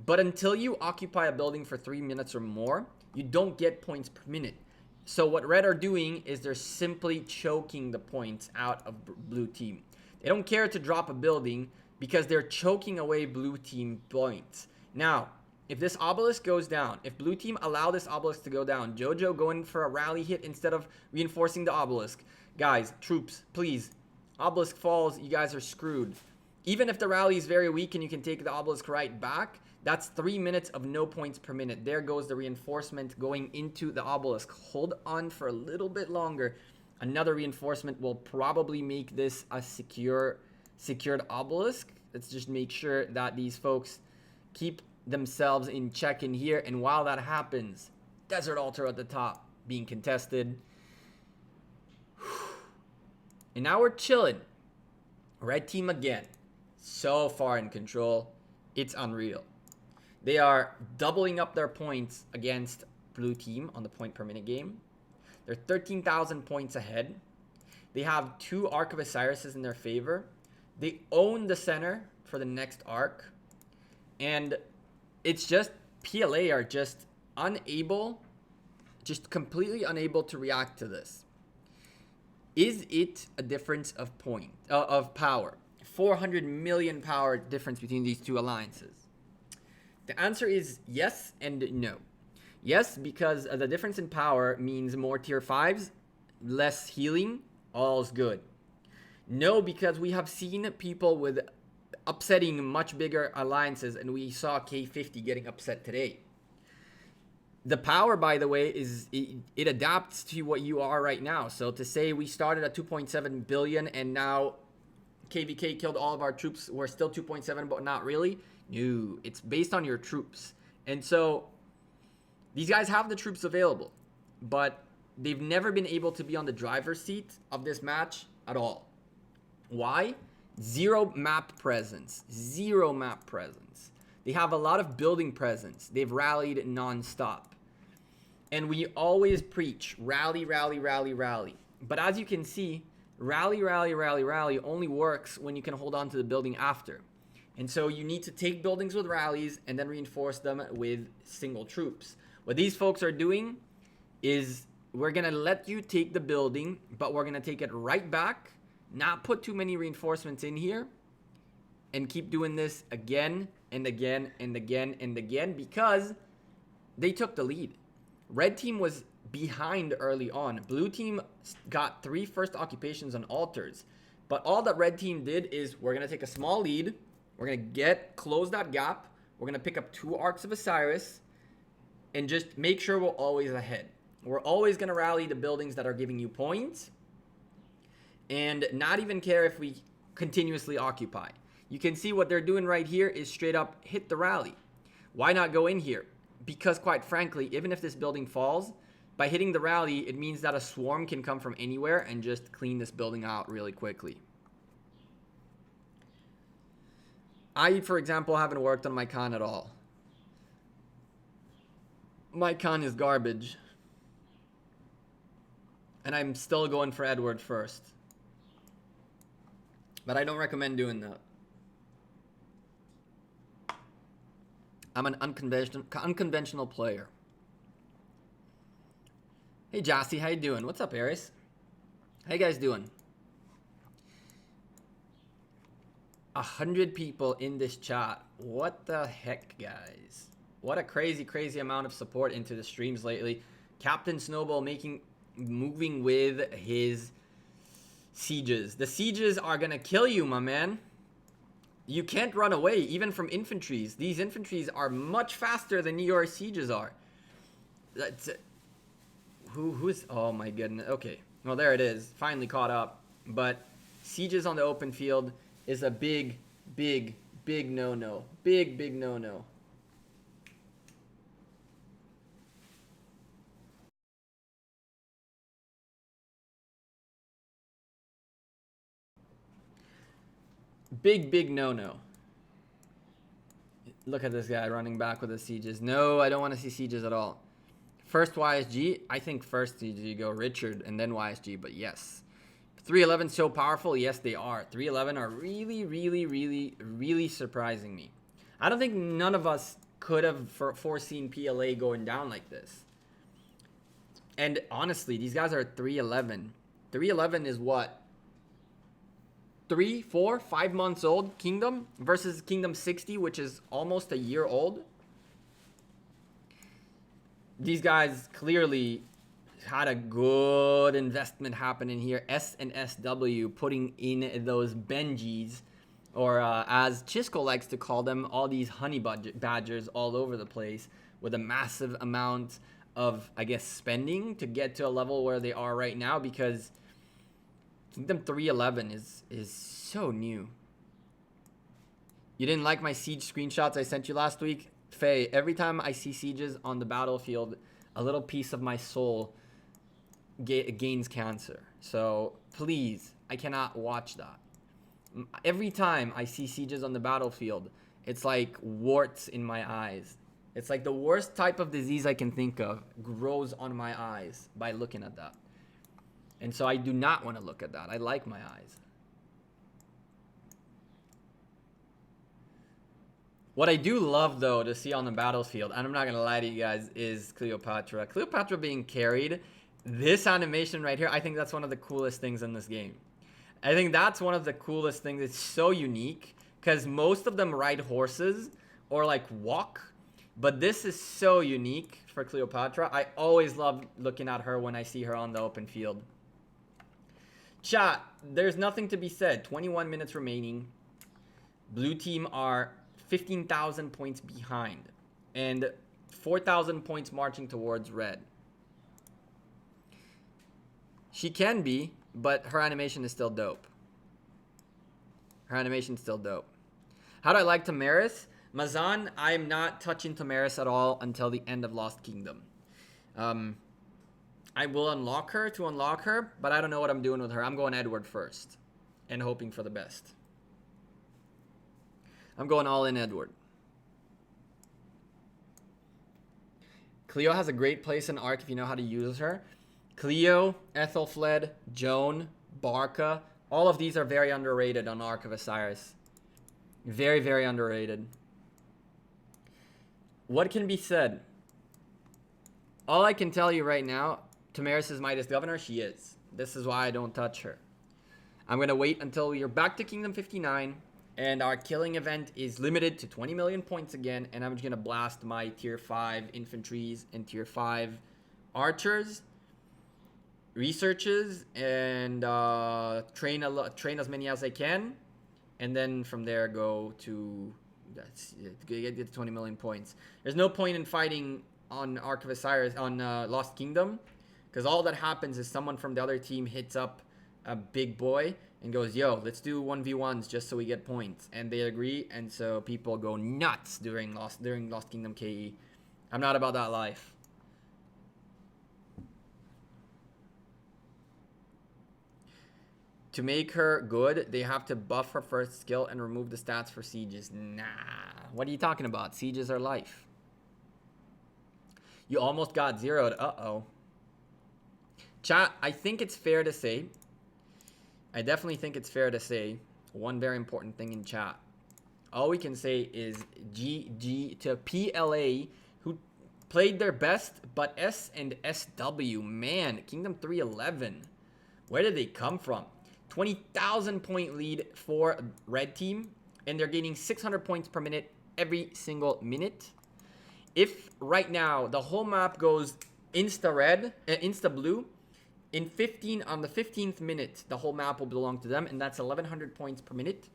Speaker 1: But until you occupy a building for 3 minutes or more, you don't get points per minute. So what red are doing is they're simply choking the points out of blue team. They don't care to drop a building because they're choking away blue team points. Now, if this obelisk goes down, if blue team allow this obelisk to go down, Jojo going for a rally hit instead of reinforcing the obelisk. Guys, troops, please. Obelisk falls, you guys are screwed. Even if the rally is very weak and you can take the obelisk right back, that's 3 minutes of no points per minute. There goes the reinforcement going into the obelisk. Hold on for a little bit longer. Another reinforcement will probably make this a secured obelisk. Let's just make sure that these folks keep themselves in check in here. And while that happens, Desert Altar at the top being contested. And now we're chilling. Red team again. So far in control. It's unreal. They are doubling up their points against blue team on the point per minute game. They're 13,000 points ahead. They have 2 Arc of Osirises in their favor. They own the center for the next arc. And it's just PLA are just unable, just completely unable to react to this. Is it a difference of power? 400 million power difference between these two alliances. The answer is yes and no. Yes, because the difference in power means more tier 5s, less healing, all's good. No, because we have seen people with upsetting much bigger alliances, and we saw K50 getting upset today. The power, by the way, it adapts to what you are right now. So to say we started at 2.7 billion and now KVK killed all of our troops, we're still 2.7, but not really. No, it's based on your troops. And so these guys have the troops available, but they've never been able to be on the driver's seat of this match at all. Why? Zero map presence. Zero map presence. They have a lot of building presence. They've rallied non-stop. And we always preach rally, rally, rally, rally. But as you can see, rally, rally, rally, rally only works when you can hold on to the building after. And so you need to take buildings with rallies and then reinforce them with single troops. What these folks are doing is we're going to let you take the building, but we're going to take it right back, not put too many reinforcements in here, and keep doing this again and again and again and again because they took the lead. Red team was behind early on. Blue team got 3 first occupations on altars. But all that red team did is we're going to take a small lead. We're going to close that gap. We're going to pick up 2 Arcs of Osiris and just make sure we're always ahead. We're always going to rally the buildings that are giving you points and not even care if we continuously occupy. You can see what they're doing right here is straight up hit the rally. Why not go in here? Because quite frankly, even if this building falls, by hitting the rally, it means that a swarm can come from anywhere and just clean this building out really quickly. I, for example, haven't worked on my con at all. My con is garbage. And I'm still going for Edward first. But I don't recommend doing that. I'm an unconventional player. Hey, Jossie, how you doing? What's up, Aris? How you guys doing? 100 people in this chat. What the heck, guys? What a crazy, crazy amount of support into the streams lately. Captain Snowball moving with his sieges. The sieges are gonna kill you, my man. You can't run away, even from infantries. These infantries are much faster than your sieges are. That's who's oh my goodness. Okay, well there it is. Finally caught up. But sieges on the open field is a big no-no. Big no-no. Big no-no. Look at this guy running back with the sieges. No, I don't want to see sieges at all. First YSG, I think first you go Richard and then YSG, but yes. 311 so powerful? Yes, they are. 311 are really surprising me. I don't think none of us could have foreseen PLA going down like this. And honestly, these guys are 311. 311 is what? 3, 4, 5 months old Kingdom versus Kingdom 60, which is almost a year old. These guys clearly had a good investment happening here. S&SW putting in those Benjis, or as Chisco likes to call them, all these honey badgers all over the place with a massive amount of, I guess, spending to get to a level where they are right now, because Kingdom 311 is so new. You didn't like my siege screenshots I sent you last week? Faye, every time I see sieges on the battlefield, a little piece of my soul gains cancer. So please, I cannot watch that. Every time I see sieges on the battlefield, it's like warts in my eyes. It's like the worst type of disease I can think of grows on my eyes by looking at that. And so I do not want to look at that. I like my eyes. What I do love, though, to see on the battlefield, and I'm not going to lie to you guys, is Cleopatra. Cleopatra being carried, this animation right here, I think that's one of the coolest things in this game. I think that's one of the coolest things. It's so unique because most of them ride horses or like walk. But this is so unique for Cleopatra. I always love looking at her when I see her on the open field. Chat, there's nothing to be said. 21 minutes remaining. Blue team are 15,000 points behind and 4,000 points marching towards red. She can be, but her animation is still dope. Her animation's still dope. How do I like Tamaris? Mazan, I am not touching Tamaris at all until the end of Lost Kingdom. I will unlock her to unlock her, but I don't know what I'm doing with her. I'm going Edward first and hoping for the best. I'm going all in Edward. Cleo has a great place in Arc if you know how to use her. Cleo, Ethelfled, Joan, Barca, all of these are very underrated on Arc of Osiris. Very, very underrated. What can be said? All I can tell you right now, Tamaris is Midas Governor. She is. This is why I don't touch her. I'm going to wait until you're back to Kingdom 59. And our killing event is limited to 20 million points again. And I'm just going to blast my tier 5 infantries and tier 5 archers. Researches. And train as many as I can. And then from there go to... get to 20 million points. There's no point in fighting on Ark of Osiris, on Lost Kingdom. Because all that happens is someone from the other team hits up a big boy and goes, yo, let's do 1v1s just so we get points. And they agree, and so people go nuts during Lost Kingdom KE. I'm not about that life. To make her good, they have to buff her first skill and remove the stats for sieges. Nah, what are you talking about? Sieges are life. You almost got zeroed. Uh-oh. Chat, I think it's fair to say, I definitely think it's fair to say one very important thing in chat. All we can say is GG to PLA, who played their best, but S&SW, man, Kingdom 311. Where did they come from? 20,000 point lead for red team, and they're gaining 600 points per minute every single minute. If right now the whole map goes insta blue, on the 15th minute, the whole map will belong to them, and that's 1,100 points per minute.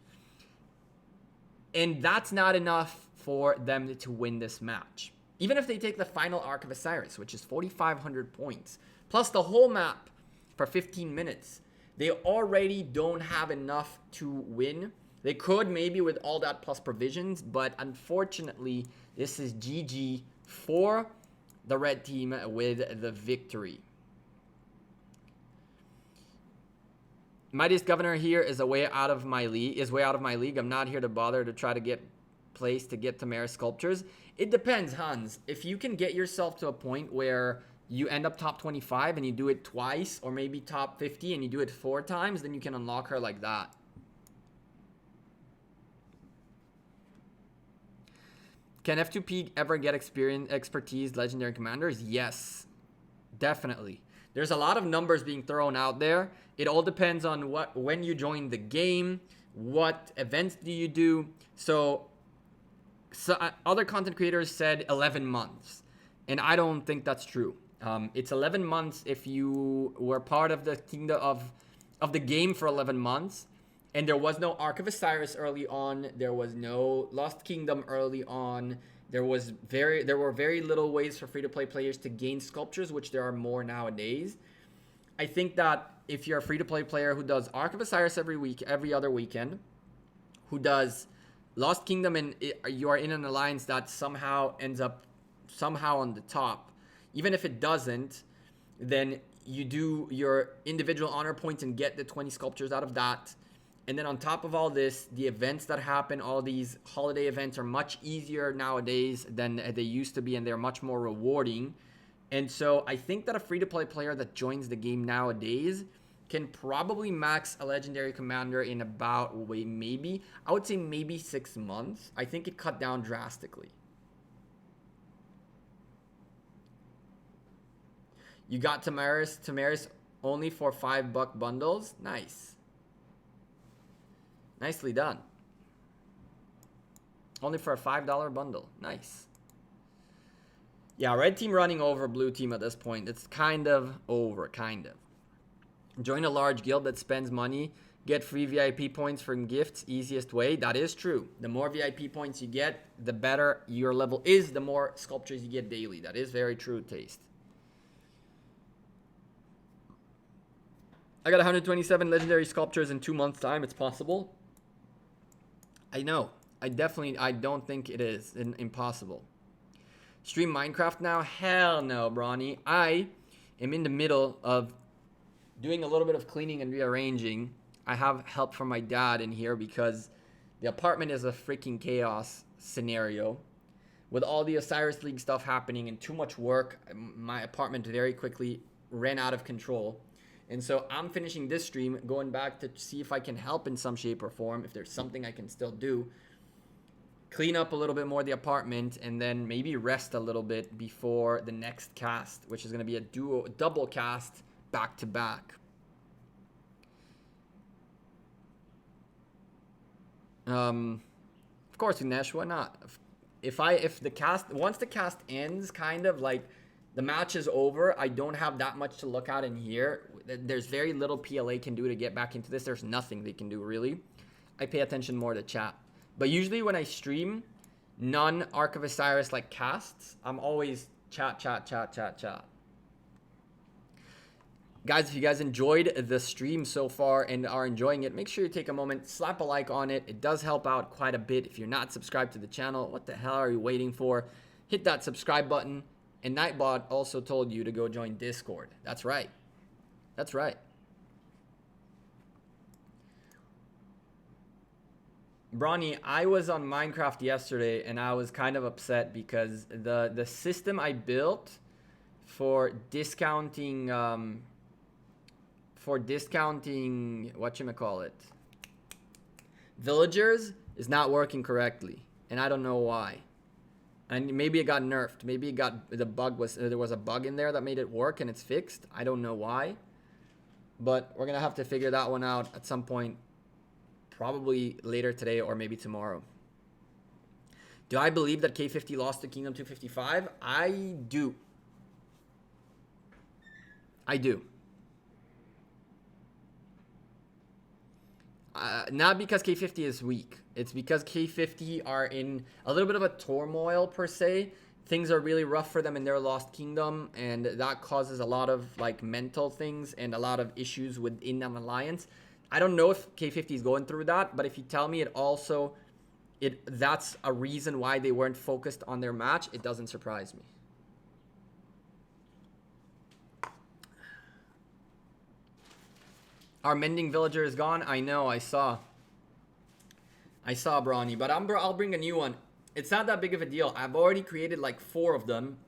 Speaker 1: And that's not enough for them to win this match. Even if they take the final Ark of Osiris, which is 4,500 points, plus the whole map for 15 minutes, they already don't have enough to win. They could maybe with all that plus provisions, but unfortunately, this is GG for the red team with the victory. Mightiest Governor here is way out of my league. I'm not here to bother to try to get placed to get Tamaris sculptures. It depends, Hans. If you can get yourself to a point where you end up top 25 and you do it twice, or maybe top 50 and you do it 4 times, then you can unlock her like that. Can F2P ever get expertise legendary commanders? Yes, definitely. There's a lot of numbers being thrown out there. It all depends on when you join the game, what events do you do. So other content creators said 11 months, and I don't think that's true. It's 11 months if you were part of the kingdom of the game for 11 months, and there was no Ark of Osiris early on. There was no Lost Kingdom early on. There were very little ways for free-to-play players to gain sculptures, which there are more nowadays. I think that if you're a free-to-play player who does Ark of Osiris every other weekend, who does Lost Kingdom, and you are in an alliance that somehow ends up somehow on the top. Even if it doesn't, then you do your individual honor points and get the 20 sculptures out of that. And then on top of all this, the events that happen, all these holiday events are much easier nowadays than they used to be, and they're much more rewarding. And so I think that a free-to-play player that joins the game nowadays can probably max a legendary commander in about, maybe, I would say maybe 6 months. I think it cut down drastically. You got Tamaris only for $5 bundles. Nice. Nicely done. Only for a $5 bundle. Nice. Yeah, red team running over blue team at this point. It's kind of over, kind of. Join a large guild that spends money. Get free VIP points from gifts. Easiest way. That is true. The more VIP points you get, the better your level is. The more sculptures you get daily. That is very true, Taste. I got 127 legendary sculptures in 2 months' time. It's possible. I know. I don't think it is impossible. Stream Minecraft now? Hell no, Bronny. I am in the middle of doing a little bit of cleaning and rearranging. I have help from my dad in here because the apartment is a freaking chaos scenario. With all the Osiris League stuff happening and too much work, my apartment very quickly ran out of control. And so I'm finishing this stream, going back to see if I can help in some shape or form, if there's something I can still do. Clean up a little bit more the apartment, and then maybe rest a little bit before the next cast, which is going to be a double cast back to back. Of course, Unesh, why not? Once the cast ends, kind of like the match is over, I don't have that much to look at in here. There's very little PLA can do to get back into this. There's nothing they can do, really. I pay attention more to chat. But usually when I stream non-Ark of Osiris like casts, I'm always chat. Guys, if you guys enjoyed the stream so far and are enjoying it, make sure you take a moment, slap a like on it. It does help out quite a bit. If you're not subscribed to the channel, what the hell are you waiting for? Hit that subscribe button. And Nightbot also told you to go join Discord. That's right. That's right. Bronny, I was on Minecraft yesterday and I was kind of upset because the system I built for discounting whatchamacallit, villagers is not working correctly, and I don't know why. And maybe it got nerfed. Maybe it got there was a bug in there that made it work and it's fixed. I don't know why. But we're gonna have to figure that one out at some point. Probably later today or maybe tomorrow. Do I believe that K50 lost to Kingdom 255? I do. I do. Not because K50 is weak. It's because K50 are in a little bit of a turmoil per se. Things are really rough for them in their Lost Kingdom, and that causes a lot of like mental things and a lot of issues within an alliance. I don't know if K50 is going through that, but if you tell me that's a reason why they weren't focused on their match, it doesn't surprise me. Our mending villager is gone. I know, I saw Brawny, but I'll bring a new one. It's not that big of a deal. I've already created like 4 of them.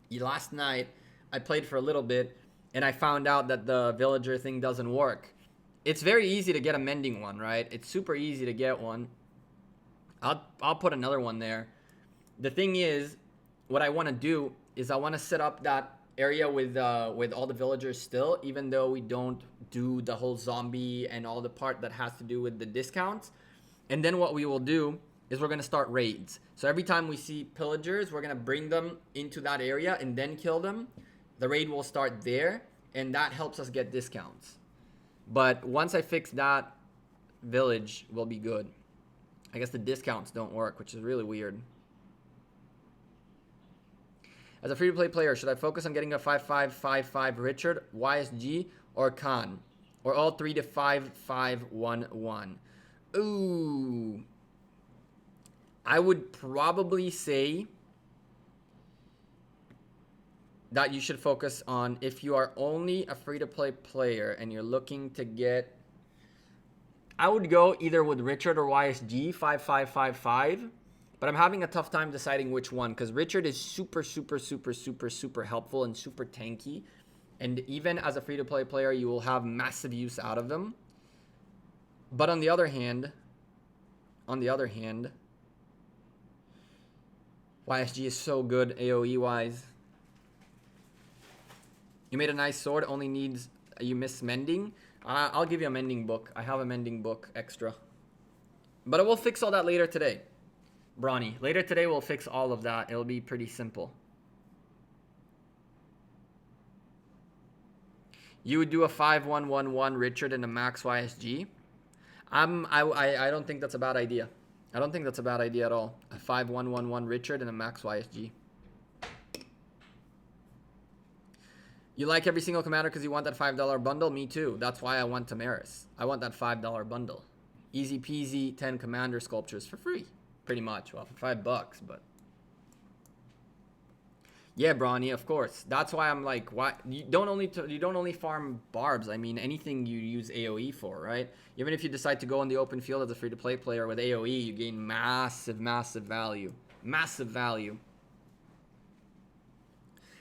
Speaker 1: Last night, I played for a little bit, and I found out that the villager thing doesn't work. It's very easy to get a mending one, right? It's super easy to get one. I'll put another one there. The thing is, what I want to do is I want to set up that area with all the villagers still, even though we don't do the whole zombie and all the part that has to do with the discounts. And then what we will do is we're going to start raids. So every time we see pillagers, we're going to bring them into that area and then kill them. The raid will start there, and that helps us get discounts. But once I fix that, village will be good. I guess the discounts don't work, which is really weird. As a free-to-play player, should I focus on getting a 5555 Richard, YSG, or Khan? Or all 3 to 5511? Ooh. I would probably say that you should focus on, if you are only a free-to-play player and you're looking to get, I would go either with Richard or YSG 5555, but I'm having a tough time deciding which one, because Richard is super helpful and super tanky, and even as a free-to-play player you will have massive use out of them. But on the other hand, YSG is so good AoE wise. You made a nice sword, only needs, you miss mending. I'll give you a mending book. I have a mending book extra. But we'll fix all that later today. Brawny. Later today we'll fix all of that. It'll be pretty simple. You would do a 5111 Richard and a max YSG. I don't think that's a bad idea. I don't think that's a bad idea at all. A 5111 Richard and a max YSG. You like every single commander because you want that $5 bundle? Me too. That's why I want Tamaris. I want that $5 bundle. Easy peasy, 10 commander sculptures for free. Pretty much. Well, for $5, but... Yeah, Brawny, of course. That's why I'm like, why you don't only farm barbs. I mean, anything you use AoE for, right? Even if you decide to go on the open field as a free-to-play player with AoE, you gain massive value. Massive value.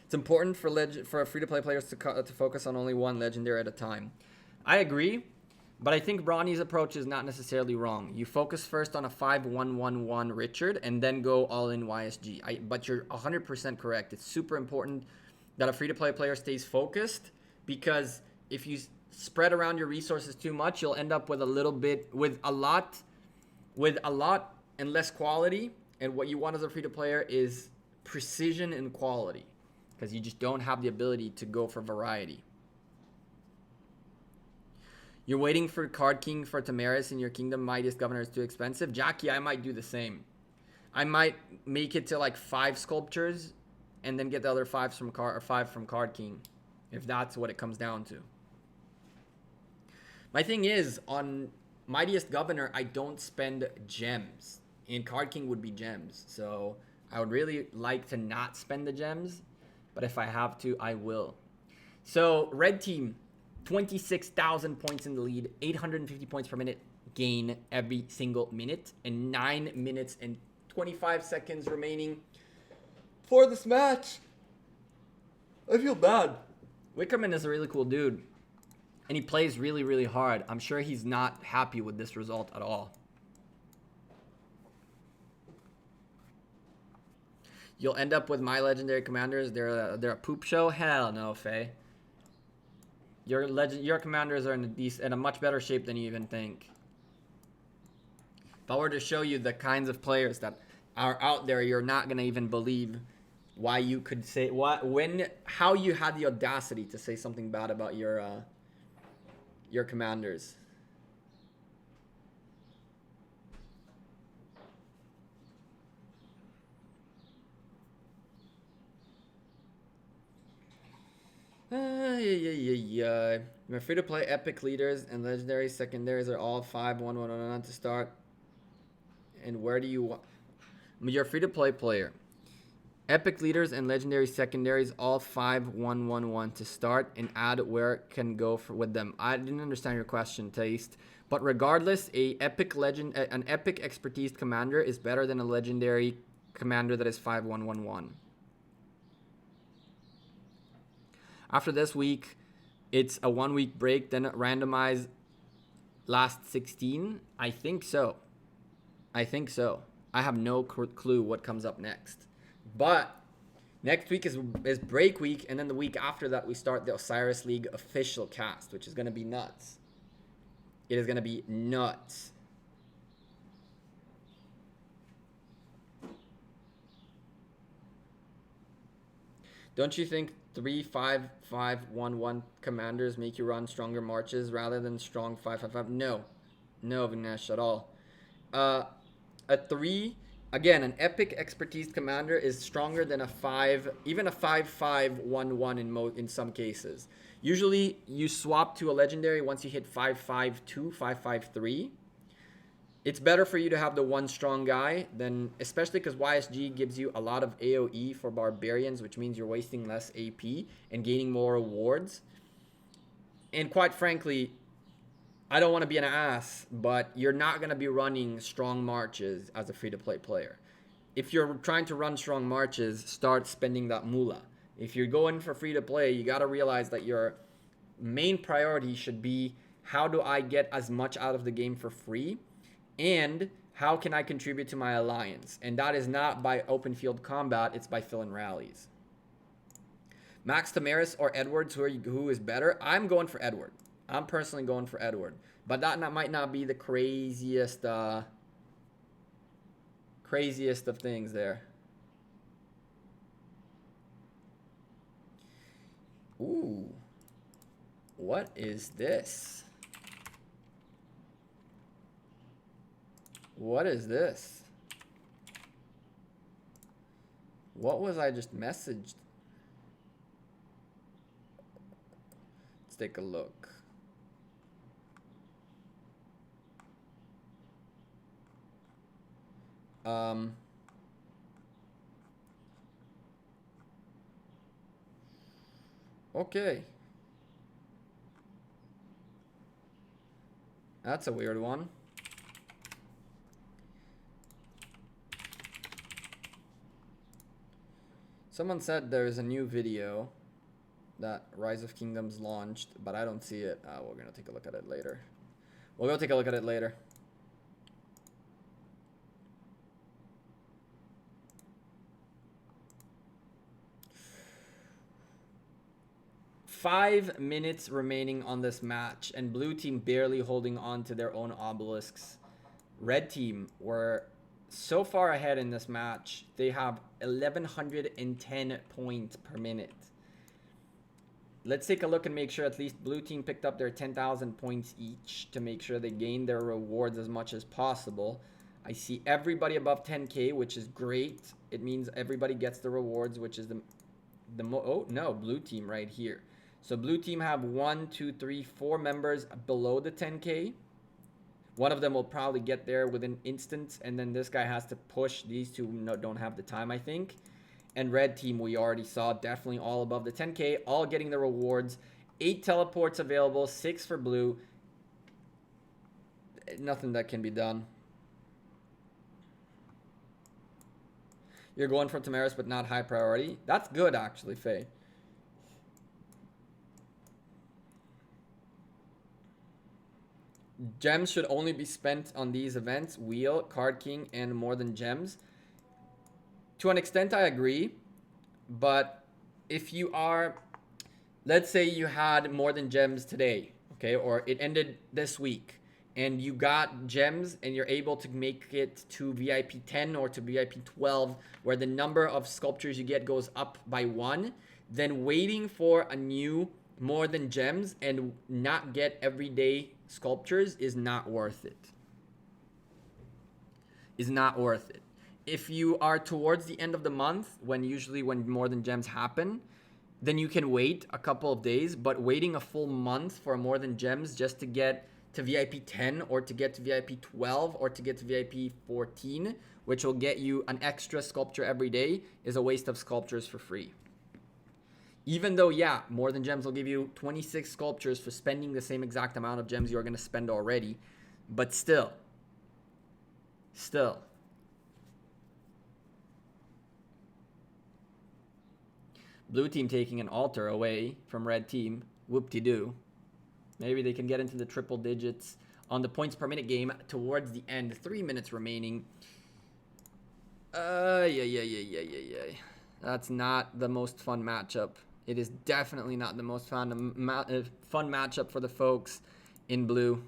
Speaker 1: It's important for free-to-play players to focus on only one legendary at a time. I agree, but I think Brawny's approach is not necessarily wrong. You focus first on a 5111 Richard and then go all in YSG. But you're 100% correct. It's super important that a free-to-play player stays focused, because if you spread around your resources too much, you'll end up with a lot and less quality. And what you want as a free-to-play player is precision and quality, because you just don't have the ability to go for variety. You're waiting for Card King for Tamaris in your kingdom. Mightiest Governor is too expensive. Jackie, I might do the same. I might make it to like 5 sculptures and then get the other 5 from Card King, if that's what it comes down to. My thing is, on Mightiest Governor, I don't spend gems. In Card King would be gems. So I would really like to not spend the gems, but if I have to, I will. So red team, 26,000 points in the lead, 850 points per minute gain every single minute, and 9 minutes and 25 seconds remaining for this match. I feel bad. Wickerman is a really cool dude, and he plays really hard. I'm sure he's not happy with this result at all. You'll end up with my legendary commanders. They're a poop show. Hell no, Faye. Your commanders are in a much better shape than you even think. If I were to show you the kinds of players that are out there, you're not gonna even believe why you could say how you had the audacity to say something bad about your commanders. My free-to-play epic leaders and legendary secondaries are all 5-1-1-1 to start. And where do you want? You're a free-to-play player. Epic leaders and legendary secondaries all 5-1-1-1 to start, and add where it can go with them. I didn't understand your question, Taste. But regardless, an epic expertise commander is better than a legendary commander that is 5-1-1-1. After this week, it's a 1-week break, then randomize last 16. I think so. I have no clue what comes up next. But next week is break week, and then the week after that, we start the Osiris League official cast, which is going to be nuts. It is going to be nuts. Don't you think 3-5-5-1-1 commanders make you run stronger marches rather than strong 5-5-5? No, Vignesh, at all. Again, an epic expertise commander is stronger than even a 5-5-1-1 in some cases. Usually, you swap to a legendary once you hit 5-5-2, 5-5-3. It's better for you to have the one strong guy than, especially because YSG gives you a lot of AoE for barbarians, which means you're wasting less AP and gaining more rewards. And quite frankly, I don't want to be an ass, but you're not going to be running strong marches as a free-to-play player. If you're trying to run strong marches, start spending that moolah. If you're going for free-to-play, you got to realize that your main priority should be, how do I get as much out of the game for free? And how can I contribute to my alliance? And that is not by open field combat, it's by filling rallies. Max Tamaris or Edwards, who is better? I'm going for Edward. I'm personally going for Edward. But that might not be the craziest of things there. Ooh. What is this? What is this? What was I just messaged? Let's take a look. Okay. That's a weird one. Someone said there's a new video that Rise of Kingdoms launched, but I don't see it. We're gonna take a look at it later. We'll go take a look at it later. Five minutes remaining on this match, and blue team barely holding on to their own obelisks. Red team were so far ahead in this match. They have 1110 points per minute. Let's take a look and make sure at least blue team picked up their 10,000 points each to make sure they gain their rewards as much as possible. I see everybody above 10k, which is great. It means everybody gets the rewards, which is oh no, blue team right here. So blue team have 1, 2, 3, 4 members below the 10k. One of them will probably get there within instants, and then this guy has to push. These two don't have the time, I think. And red team, we already saw, definitely all above the 10k, all getting the rewards. 8 teleports available, 6 for blue. Nothing that can be done. You're going for Tamaris, but not high priority. That's good, actually, Faye. Gems should only be spent on these events: Wheel, Card King, and More Than Gems. To an extent, I agree. But if you are, let's say you had More Than Gems today, okay, or it ended this week, and you got gems and you're able to make it to VIP 10 or to VIP 12, where the number of sculptures you get goes up by 1, then waiting for a new More Than Gems and not get everyday sculptures is not worth it. Is not worth it. If you are towards the end of the month, when More Than Gems happen, then you can wait a couple of days. But waiting a full month for More Than Gems just to get to VIP 10 or to get to VIP 12 or to get to VIP 14, which will get you an extra sculpture every day, is a waste of sculptures for free. Even though, yeah, More Than Gems will give you 26 sculptures for spending the same exact amount of gems you're going to spend already. But still. Blue team taking an altar away from red team. Whoop-de-doo. Maybe they can get into the triple digits on the points per minute game towards the end. 3 minutes remaining. Yeah. That's not the most fun matchup. It is definitely not the most fun matchup for the folks in blue.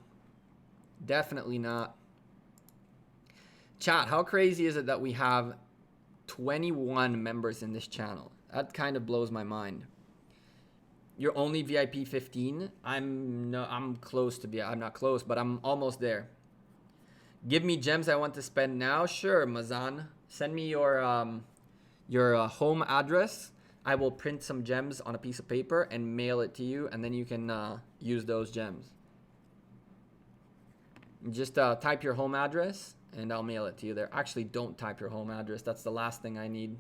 Speaker 1: Definitely not. Chat, how crazy is it that we have 21 members in this channel? That kind of blows my mind. You're only VIP 15. I'm close to be. I'm not close, but I'm almost there. Give me gems I want to spend now. Sure, Mazan. Send me your home address. I will print some gems on a piece of paper and mail it to you, and then you can use those gems. Just type your home address and I'll mail it to you there. Actually, don't type your home address. That's the last thing I need.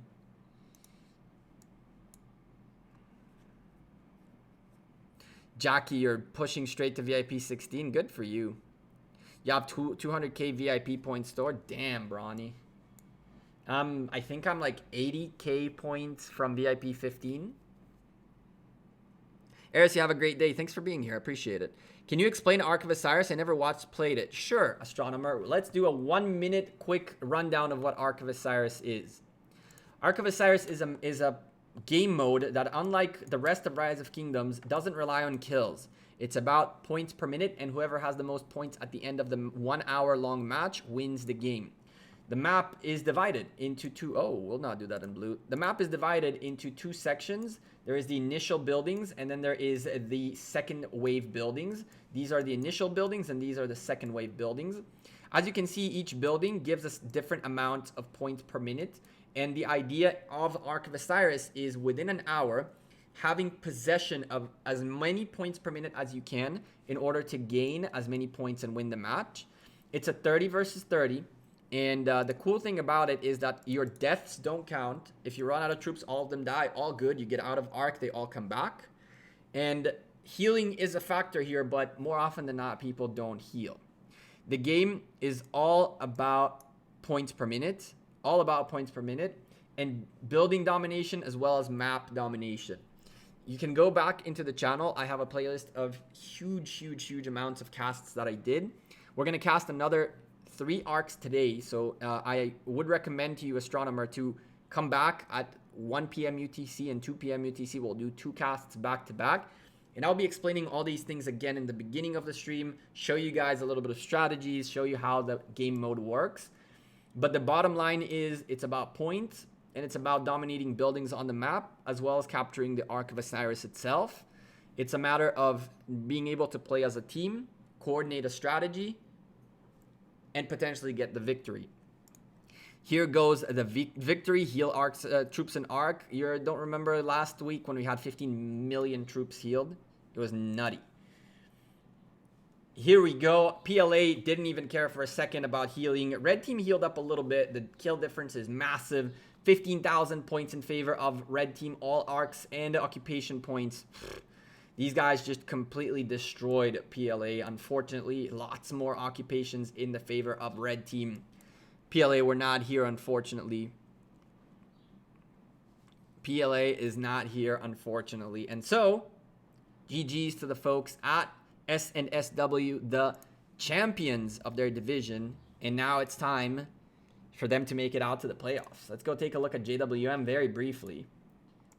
Speaker 1: Jackie, you're pushing straight to VIP 16. Good for you. You have 200k VIP points stored. Damn, Brawny. I think I'm like 80k points from VIP 15. Eris, you have a great day. Thanks for being here. I appreciate it. Can you explain Ark of Osiris? I never played it. Sure, Astronomer. Let's do a 1 minute quick rundown of what Ark of Osiris is. Ark of Osiris is a game mode that, unlike the rest of Rise of Kingdoms, doesn't rely on kills. It's about points per minute, and whoever has the most points at the end of the 1 hour long match wins the game. The map is divided into two. Oh, we'll not do that in blue. The map is divided into two sections. There is the initial buildings, and then there is the second wave buildings. These are the initial buildings, and these are the second wave buildings. As you can see, each building gives us different amounts of points per minute. And the idea of Ark of Osiris is within an hour, having possession of as many points per minute as you can in order to gain as many points and win the match. It's a 30 versus 30. And the cool thing about it is that your deaths don't count. If you run out of troops, all of them die. All good. You get out of Ark, they all come back. And healing is a factor here, but more often than not, people don't heal. The game is all about points per minute. All about points per minute. And building domination as well as map domination. You can go back into the channel. I have a playlist of huge amounts of casts that I did. We're going to cast another 3 arcs today, so I would recommend to you, Astronomer, to come back at 1 p.m. UTC and 2 p.m. UTC. We'll do 2 casts back to back, and I'll be explaining all these things again in the beginning of the stream, show you guys a little bit of strategies, show you how the game mode works. But the bottom line is it's about points, and it's about dominating buildings on the map, as well as capturing the Ark of Osiris itself. It's a matter of being able to play as a team, coordinate a strategy, and potentially get the victory. Here goes the victory. Heal arcs, troops in Ark. You don't remember last week when we had 15 million troops healed? It was nutty. Here we go. PLA didn't even care for a second about healing. Red team healed up a little bit. The kill difference is massive. 15,000 points in favor of red team, all arcs and occupation points. These guys just completely destroyed PLA. Unfortunately, lots more occupations in the favor of red team. PLA were not here, unfortunately. PLA is not here, unfortunately. And so, GG's to the folks at S&SW, the champions of their division. And now it's time for them to make it out to the playoffs. Let's go take a look at JWM very briefly.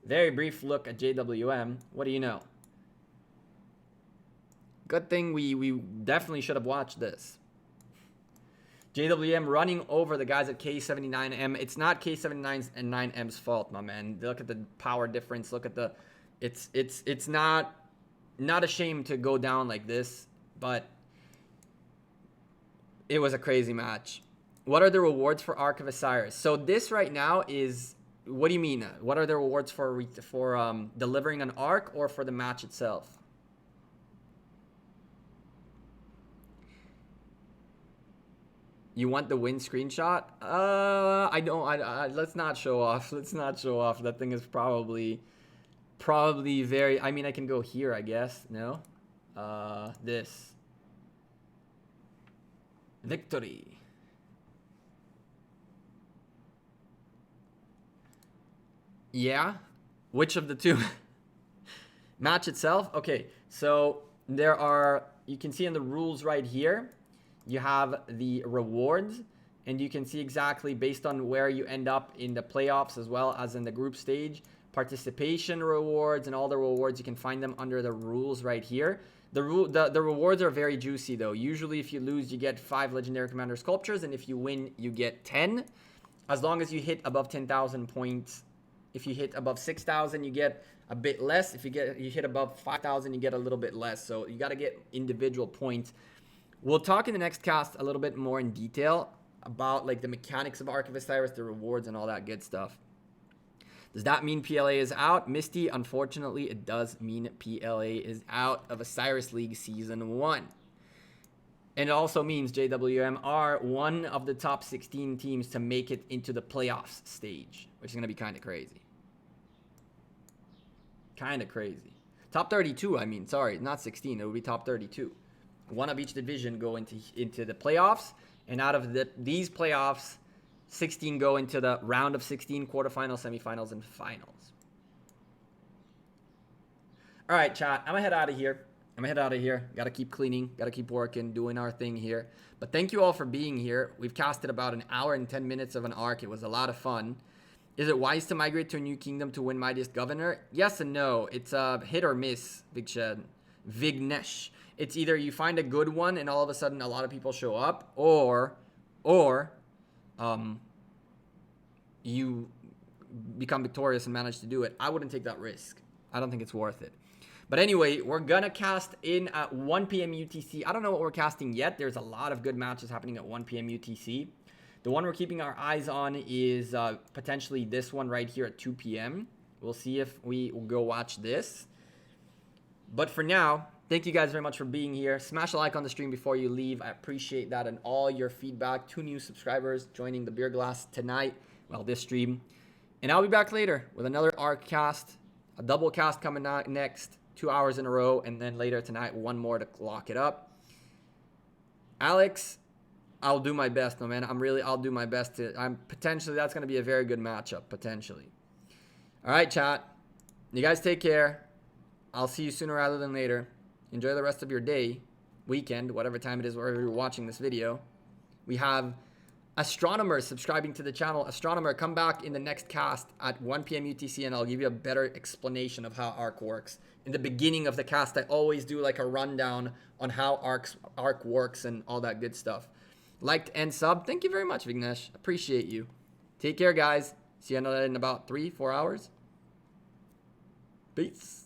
Speaker 1: Very brief look at JWM. What do you know? Good thing we definitely should have watched this. JWM running over the guys at K79M. It's not K79's and 9M's fault, my man. Look at the power difference. Look at the... It's not a shame to go down like this, but it was a crazy match. What are the rewards for Ark of Osiris? So this right now is... What do you mean? What are the rewards for delivering an Ark or for the match itself? You want the win screenshot? I don't. Let's not show off. Let's not show off. That thing is probably very. I mean, I can go here, I guess. No. This. Victory. Yeah. Which of the two? Match itself. Okay. So there are. You can see in the rules right here. You have the rewards, and you can see exactly based on where you end up in the playoffs as well as in the group stage, participation rewards and all the rewards. You can find them under the rules right here. The rewards are very juicy though. Usually if you lose, you get 5 legendary commander sculptures, and if you win, you get 10. As long as you hit above 10,000 points. If you hit above 6,000, you get a bit less. If you hit above 5,000, you get a little bit less. So you got to get individual points. We'll talk in the next cast a little bit more in detail about like the mechanics of Ark of Osiris, the rewards, and all that good stuff. Does that mean PLA is out? Misty, unfortunately, it does mean PLA is out of Osiris League Season 1. And it also means JWM are one of the top 16 teams to make it into the playoffs stage, which is going to be kind of crazy. Kind of crazy. Top 32, I mean, sorry, not 16. It would be top 32. One of each division go into the playoffs, and out of these playoffs, 16 go into the round of 16, quarterfinals, semifinals, and finals. All right, chat, I'm going to head out of here. Got to keep cleaning, got to keep working, doing our thing here. But thank you all for being here. We've casted about an hour and 10 minutes of an arc. It was a lot of fun. Is it wise to migrate to a new kingdom to win Mightiest Governor? Yes and no. It's a hit or miss, Vignesh. It's either you find a good one and all of a sudden a lot of people show up, or you become victorious and manage to do it. I wouldn't take that risk. I don't think it's worth it. But anyway, we're going to cast in at 1 p.m. UTC. I don't know what we're casting yet. There's a lot of good matches happening at 1 p.m. UTC. The one we're keeping our eyes on is potentially this one right here at 2 p.m. We'll see if we will go watch this. But for now, thank you guys very much for being here. Smash a like on the stream before you leave. I appreciate that and all your feedback. 2 new subscribers joining the beer glass tonight. Well, this stream. And I'll be back later with another ARC cast. A double cast coming out next. 2 hours in a row. And then later tonight, one more to lock it up. Alex, I'll do my best, no man. I'll do my best to. Potentially that's going to be a very good matchup, potentially. All right, chat. You guys take care. I'll see you sooner rather than later. Enjoy the rest of your day, weekend, whatever time it is, wherever you're watching this video. We have Astronomer subscribing to the channel. Astronomer, come back in the next cast at 1 p.m. UTC, and I'll give you a better explanation of how ARC works. In the beginning of the cast, I always do like a rundown on how ARC works and all that good stuff. Liked and sub. Thank you very much, Vignesh. Appreciate you. Take care, guys. See you in about 3-4 hours. Peace.